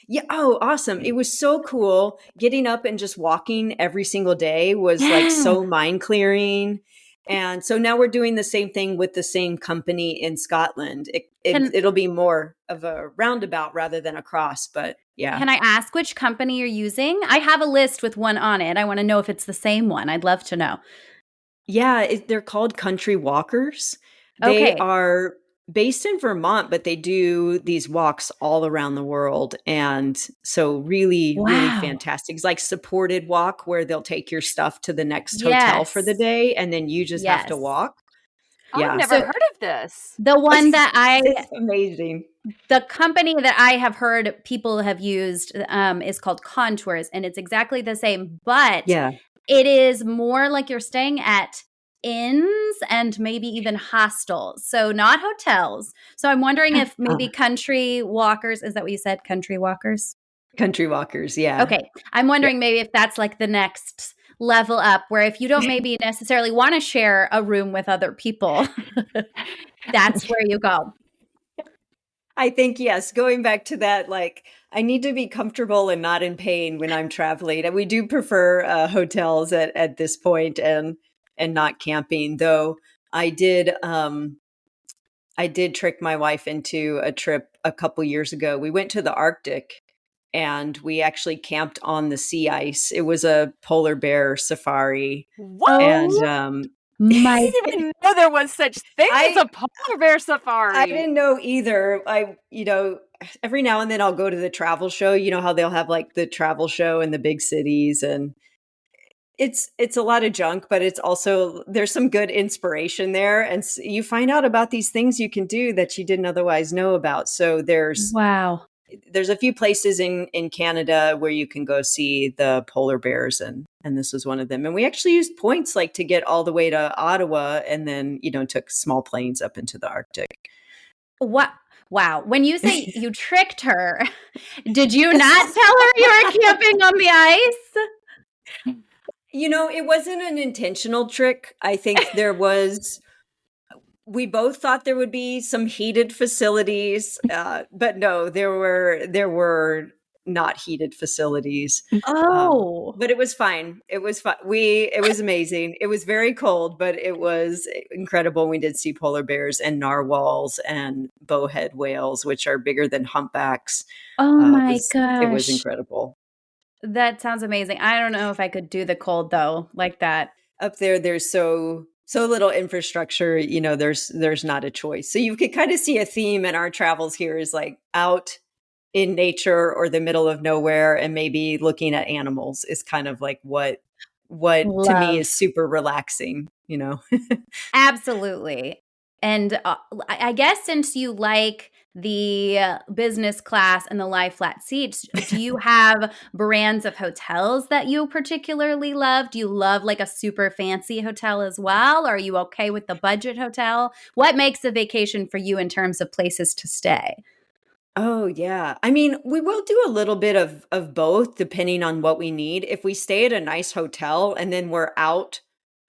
yeah, oh, awesome. It was so cool. Getting up and just walking every single day was like Yeah. so mind clearing. And so now we're doing the same thing with the same company in Scotland. Can It'll be more of a roundabout rather than a cross, but yeah. can I ask which company you're using? I have a list with one on it. I want to know if it's the same one. I'd love to know. Yeah, they're called country walkers. They Okay. are based in Vermont, but they do these walks all around the world. And so really, really Wow. fantastic. It's like supported walk where they'll take your stuff to the next hotel for the Yes. day and then you just have to Yes. walk. Oh, I've Yeah. never So heard of this. the one that It's amazing. the company that I have heard people have used is called Contours, and it's exactly the same, but Yeah. it is more like you're staying at inns and maybe even hostels, so not hotels. So I'm wondering if maybe country walkers, is that what you said? Country walkers? Country walkers, yeah. Okay. I'm wondering maybe if that's like the next level up, where if you don't maybe necessarily want to share a room with other people, that's where you go. I think, yes, going back to that, like, I need to be comfortable and not in pain when I'm traveling. And we do prefer hotels at this point, and not camping. Though I did trick my wife into a trip a couple years ago. We went to the Arctic and we actually camped on the sea ice. It was a polar bear safari. What? And Oh my I didn't even know there was such thing as a polar bear safari. I didn't know either. Every now and then I'll go to the travel show. You know how they'll have like the travel show in the big cities, and it's a lot of junk, but it's also, there's some good inspiration there, and you find out about these things you can do that you didn't otherwise know about. So wow. there's a few places in Canada where you can go see the polar bears, and this was one of them. And we actually used points like to get all the way to Ottawa, and then took small planes up into the Arctic. What? Wow. When you say you tricked her, did you not tell her you were camping on the ice? It wasn't an intentional trick. I think we both thought there would be some heated facilities, but no, there were not heated facilities. Oh. But it was fine. It was fun. It was amazing. It was very cold, but it was incredible. We did see polar bears and narwhals and bowhead whales, which are bigger than humpbacks. Oh my It was gosh. incredible. That sounds amazing. I don't know if I could do the cold though, like that. Up there, there's so little infrastructure. There's not a choice. So you could kind of see a theme in our travels here is like out in nature or the middle of nowhere, and maybe looking at animals is kind of like what to me Love. is super relaxing. Absolutely. And I guess since you like the business class and the lie flat seats, do you have brands of hotels that you particularly love? Do you love like a super fancy hotel as well? Or are you okay with the budget hotel? What makes a vacation for you in terms of places to stay? Oh, yeah. I mean, we will do a little bit of both depending on what we need. If we stay at a nice hotel and then we're out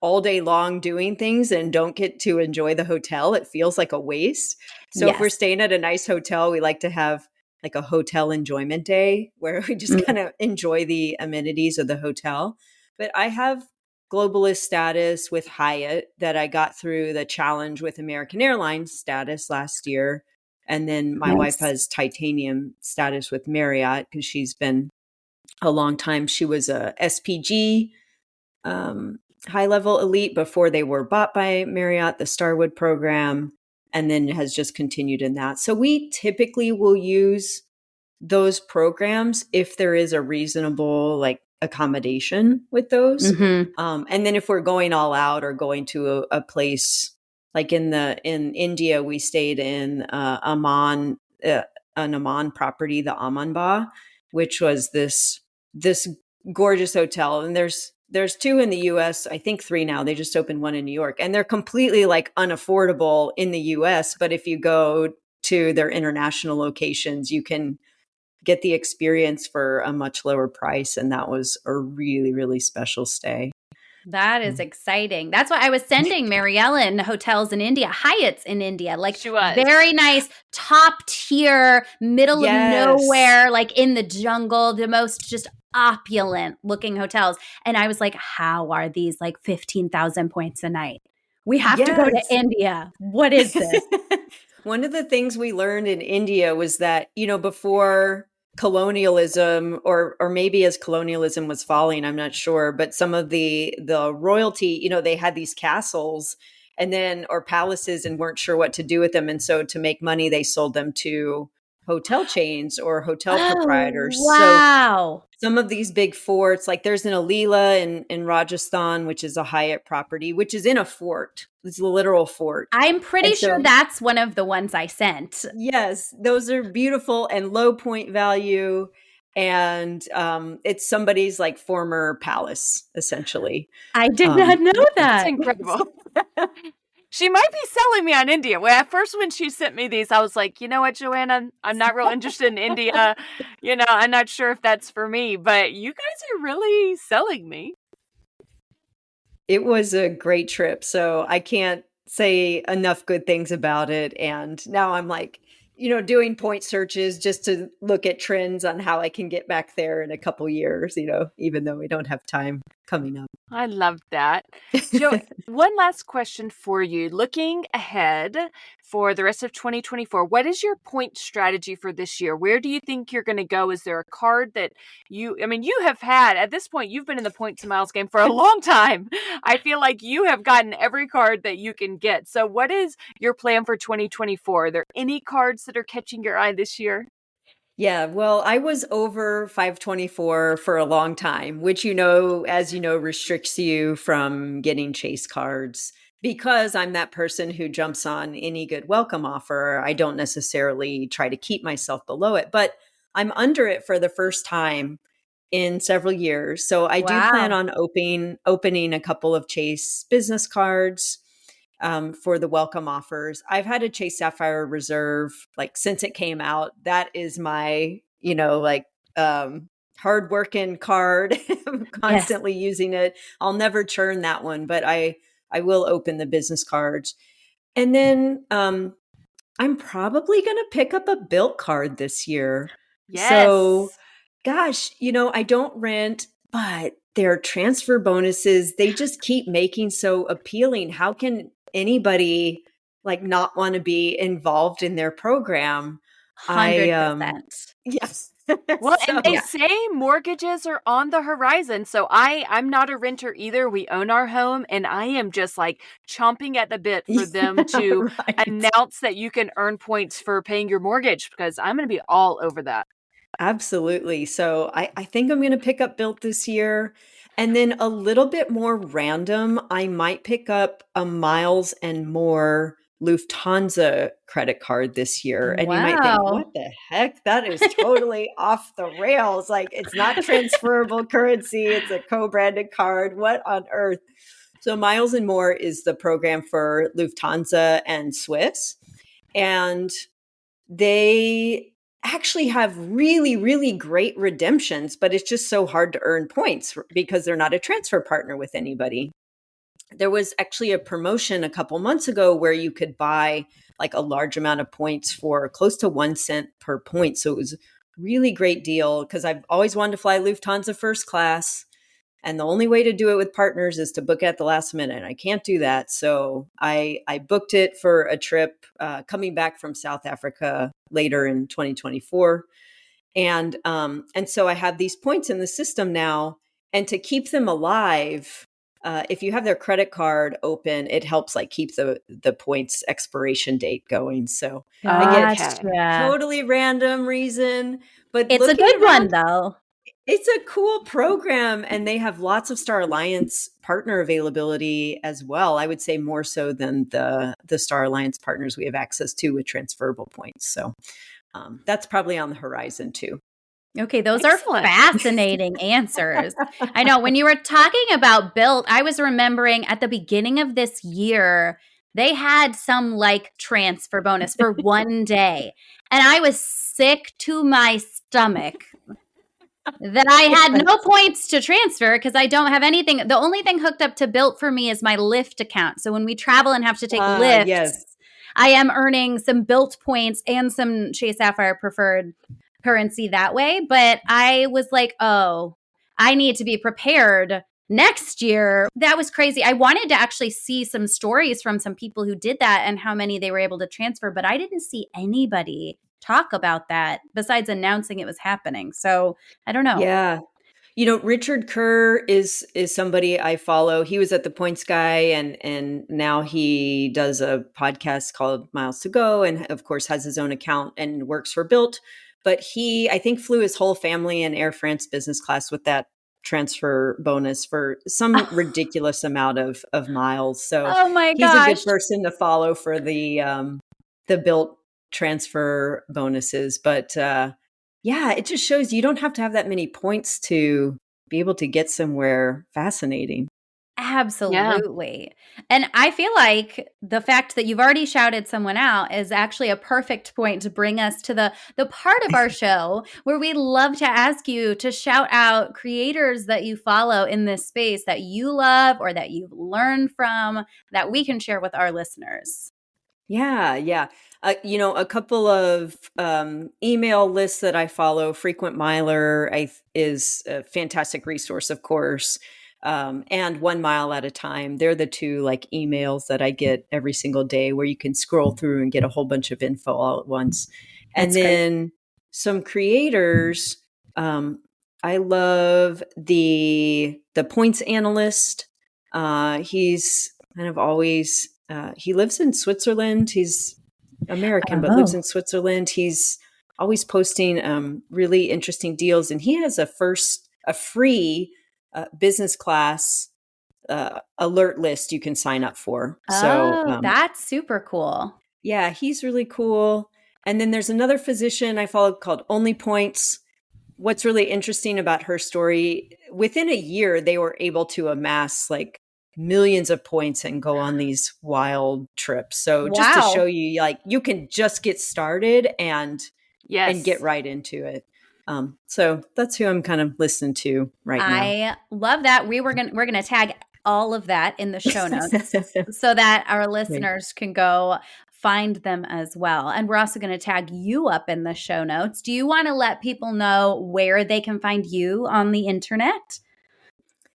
all day long doing things and don't get to enjoy the hotel, it feels like a waste. So if we're Yes. staying at a nice hotel, we like to have like a hotel enjoyment day where we just Mm. kind of enjoy the amenities of the hotel. But I have globalist status with Hyatt that I got through the challenge with American Airlines status last year. And then my wife Nice. has titanium status with Marriott because she's been a long time. She was a SPG, high level elite before they were bought by Marriott, the Starwood program, and then has just continued in that. So we typically will use those programs if there is a reasonable like accommodation with those. Mm-hmm. And then if we're going all out or going to a place like in India, we stayed in Amman, an Amman property, the Amanba, which was this gorgeous hotel. And there's two in the US, I think three now. They just opened one in New York, and they're completely like unaffordable in the US. But if you go to their international locations, you can get the experience for a much lower price. And that was a really, really special stay. That is exciting. That's why I was sending Mary Ellen hotels in India, Hyatts in India, like She was. very nice, top tier, middle Yes. of nowhere, like in the jungle, the most just opulent looking hotels. And I was like, how are these like 15,000 points a night? We have to go to Yes. India. What is this? One of the things we learned in India was that, before colonialism, or maybe as colonialism was falling, I'm not sure, but some of the royalty, they had these castles and then or palaces and weren't sure what to do with them. And so to make money, they sold them to hotel chains or hotel proprietors. Wow. So some of these big forts, like there's an Alila in Rajasthan, which is a Hyatt property, which is in a fort. It's a literal fort. I'm pretty And so- sure that's one of the ones I sent. Yes, those are beautiful and low point value. And it's somebody's like former palace, essentially. I did not know That's that. incredible. She might be selling me on India. Well, at first when she sent me these, I was like, you know what, Joanna, I'm not real interested in India. I'm not sure if that's for me, but you guys are really selling me. It was a great trip. So I can't say enough good things about it. And now I'm like, doing point searches just to look at trends on how I can get back there in a couple years, even though we don't have time coming up. I love that. Joe, one last question for you. Looking ahead for the rest of 2024, what is your point strategy for this year? Where do you think you're going to go? Is there a card that you have had, at this point, you've been in the points and miles game for a long time. I feel like you have gotten every card that you can get. So what is your plan for 2024? Are there any cards that are catching your eye this year? Yeah, well, I was over 524 for a long time, which, as you know, restricts you from getting chase cards. Because I'm that person who jumps on any good welcome offer, I don't necessarily try to keep myself below it, but I'm under it for the first time in several years. So I do plan Wow. on opening a couple of chase business cards for the welcome offers. I've had a Chase Sapphire Reserve like since it came out. That is my, hard working card. I'm Yes. constantly using it. I'll never churn that one, but I will open the business cards. And then I'm probably going to pick up a built card this year. So, Yes. gosh, I don't rent, but their transfer bonuses, they just keep making so appealing. How can anybody like not want to be involved in their program? I 100%. yes. Well, and they So, say mortgages are on the horizon. So I'm not a renter either. We own our home, and I am just like chomping at the bit for them yeah, to right. announce that you can earn points for paying your mortgage, because I'm going to be all over that. Absolutely. So I think I'm going to pick up Built this year. And then a little bit more random, I might pick up a Miles and More Lufthansa credit card this year. And you might think, what Wow. the heck? That is totally off the rails. Like it's not transferable currency, it's a co branded card. What on earth? So Miles and More is the program for Lufthansa and Swiss. And they actually have really, really great redemptions, but it's just so hard to earn points because they're not a transfer partner with anybody. There was actually a promotion a couple months ago where you could buy like a large amount of points for close to 1 cent per point. So it was a really great deal because I've always wanted to fly Lufthansa first class. And the only way to do it with partners is to book it at the last minute. I can't do that. So I booked it for a trip coming back from South Africa later in 2024. And so I have these points in the system now. And to keep them alive, if you have their credit card open, it helps like keep the points expiration date going. So again, Okay. Gotcha. totally random reason, but It's a looking good one, around, though. it's a cool program, and they have lots of Star Alliance partner availability as well. I would say more so than the Star Alliance partners we have access to with transferable points. So that's probably on the horizon too. Okay, those are Excellent. fascinating answers. I know when you were talking about Built, I was remembering at the beginning of this year, they had some like transfer bonus for 1 day. And I was sick to my stomach that I had no Yes. points to transfer because I don't have anything. The only thing hooked up to Built for me is my Lyft account. So when we travel and have to take Yes. Lyfts, I am earning some Built points and some Chase Sapphire preferred currency that way. But I was like, oh, I need to be prepared next year. That was crazy. I wanted to actually see some stories from some people who did that and how many they were able to transfer, but I didn't see anybody talk about that besides announcing it was happening. So I don't know. Yeah. Richard Kerr is somebody I follow. He was at the Points Guy, and now he does a podcast called Miles to Go, and of course has his own account and works for Built. But he, I think, flew his whole family in Air France business class with that transfer bonus for some ridiculous amount of miles. So Oh my he's a gosh. good person to follow for the Built transfer bonuses. But yeah, it just shows you don't have to have that many points to be able to get somewhere fascinating. Absolutely. And I feel like the fact that you've already shouted someone out is actually a perfect point to bring us to the part of our show where we love to ask you to shout out creators that you follow in this space that you love or that you've learned from that we can share with our listeners. Yeah, yeah. A couple of email lists that I follow. Frequent Miler is a fantastic resource, of course, and 1 Mile at a Time. They're the two like emails that I get every single day, where you can scroll through and get a whole bunch of info all at once. And That's great. then some creators. I love the points analyst. He's kind of always he lives in Switzerland. He's American, but lives Oh. in Switzerland. He's always posting really interesting deals, and he has a free business class alert list you can sign up for. So Oh, that's super cool. yeah, he's really cool. And then there's another physician I follow called Only Points. What's really interesting about her story, within a year, they were able to amass like millions of points and go on these wild trips. So just to show Wow. you, like, you can just get started and Yes. get right into it. So that's who I'm kind of listening to right now. I love that. We're gonna tag all of that in the show notes so that our listeners can go find them as well. And we're also going to tag you up in the show notes. Do you want to let people know where they can find you on the internet?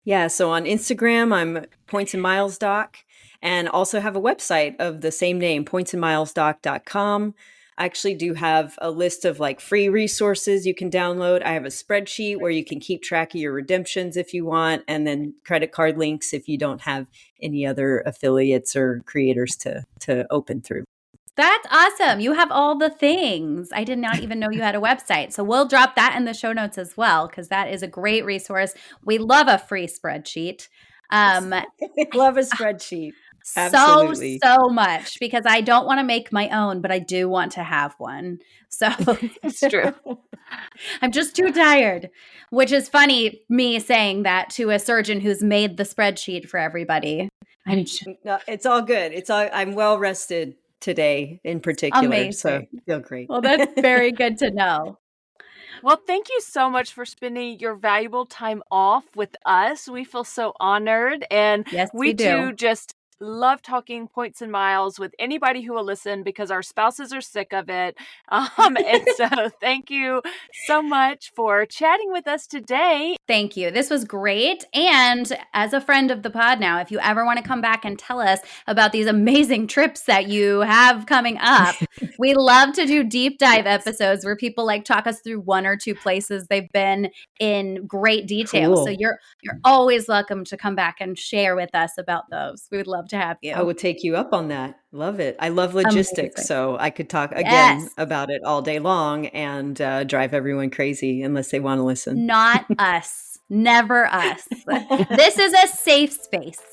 Yeah, so on Instagram, I'm Points and Miles Doc, and also have a website of the same name, pointsandmilesdoc.com. I actually do have a list of like free resources you can download. I have a spreadsheet where you can keep track of your redemptions if you want, and then credit card links if you don't have any other affiliates or creators to open through. That's awesome. You have all the things. I did not even know you had a website. So we'll drop that in the show notes as well, because that is a great resource. We love a free spreadsheet. I love a spreadsheet. So Absolutely. much, because I don't want to make my own, but I do want to have one. So It's true. I'm just too tired, which is funny, me saying that to a surgeon who's made the spreadsheet for everybody. No, it's all good. I'm well rested today in particular. So Amazing. I feel great. Well, that's very good to know. Well, thank you so much for spending your valuable time off with us. We feel so honored. And Yes, we we do. too just love talking points and miles with anybody who will listen, because our spouses are sick of it. And so thank you so much for chatting with us today. Thank you. This was great. And as a friend of the pod now, if you ever want to come back and tell us about these amazing trips that you have coming up, we love to do deep dive episodes where people like talk us through one or two places they've been in great detail. Cool. So you're always welcome to come back and share with us about those. We would love to have you. I would take you up on that. Love it. I love logistics, Amazing. so I could talk again Yes. about it all day long and drive everyone crazy unless they want to listen. Not us. Never us. This is a safe space.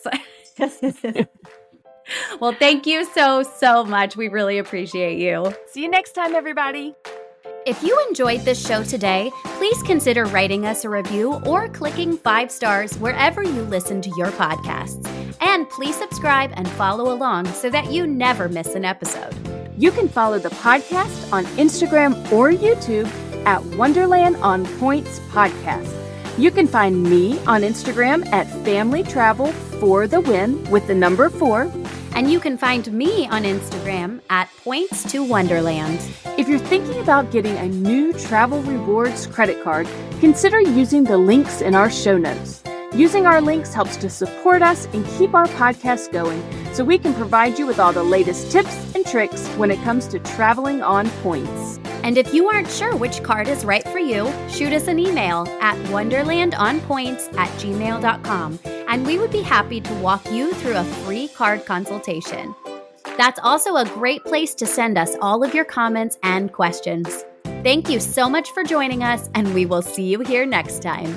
Well, thank you so much. We really appreciate you. See you next time, everybody. If you enjoyed this show today, please consider writing us a review or clicking 5 stars wherever you listen to your podcasts. And please subscribe and follow along so that you never miss an episode. You can follow the podcast on Instagram or YouTube at Wonderland on Points Podcast. You can find me on Instagram at Family Travel for the Win with the number 4. And you can find me on Instagram at Points to Wonderland. If you're thinking about getting a new travel rewards credit card, consider using the links in our show notes. Using our links helps to support us and keep our podcast going, so we can provide you with all the latest tips and tricks when it comes to traveling on points. And if you aren't sure which card is right for you, shoot us an email at wonderlandonpoints@gmail.com, and we would be happy to walk you through a free card consultation. That's also a great place to send us all of your comments and questions. Thank you so much for joining us, and we will see you here next time.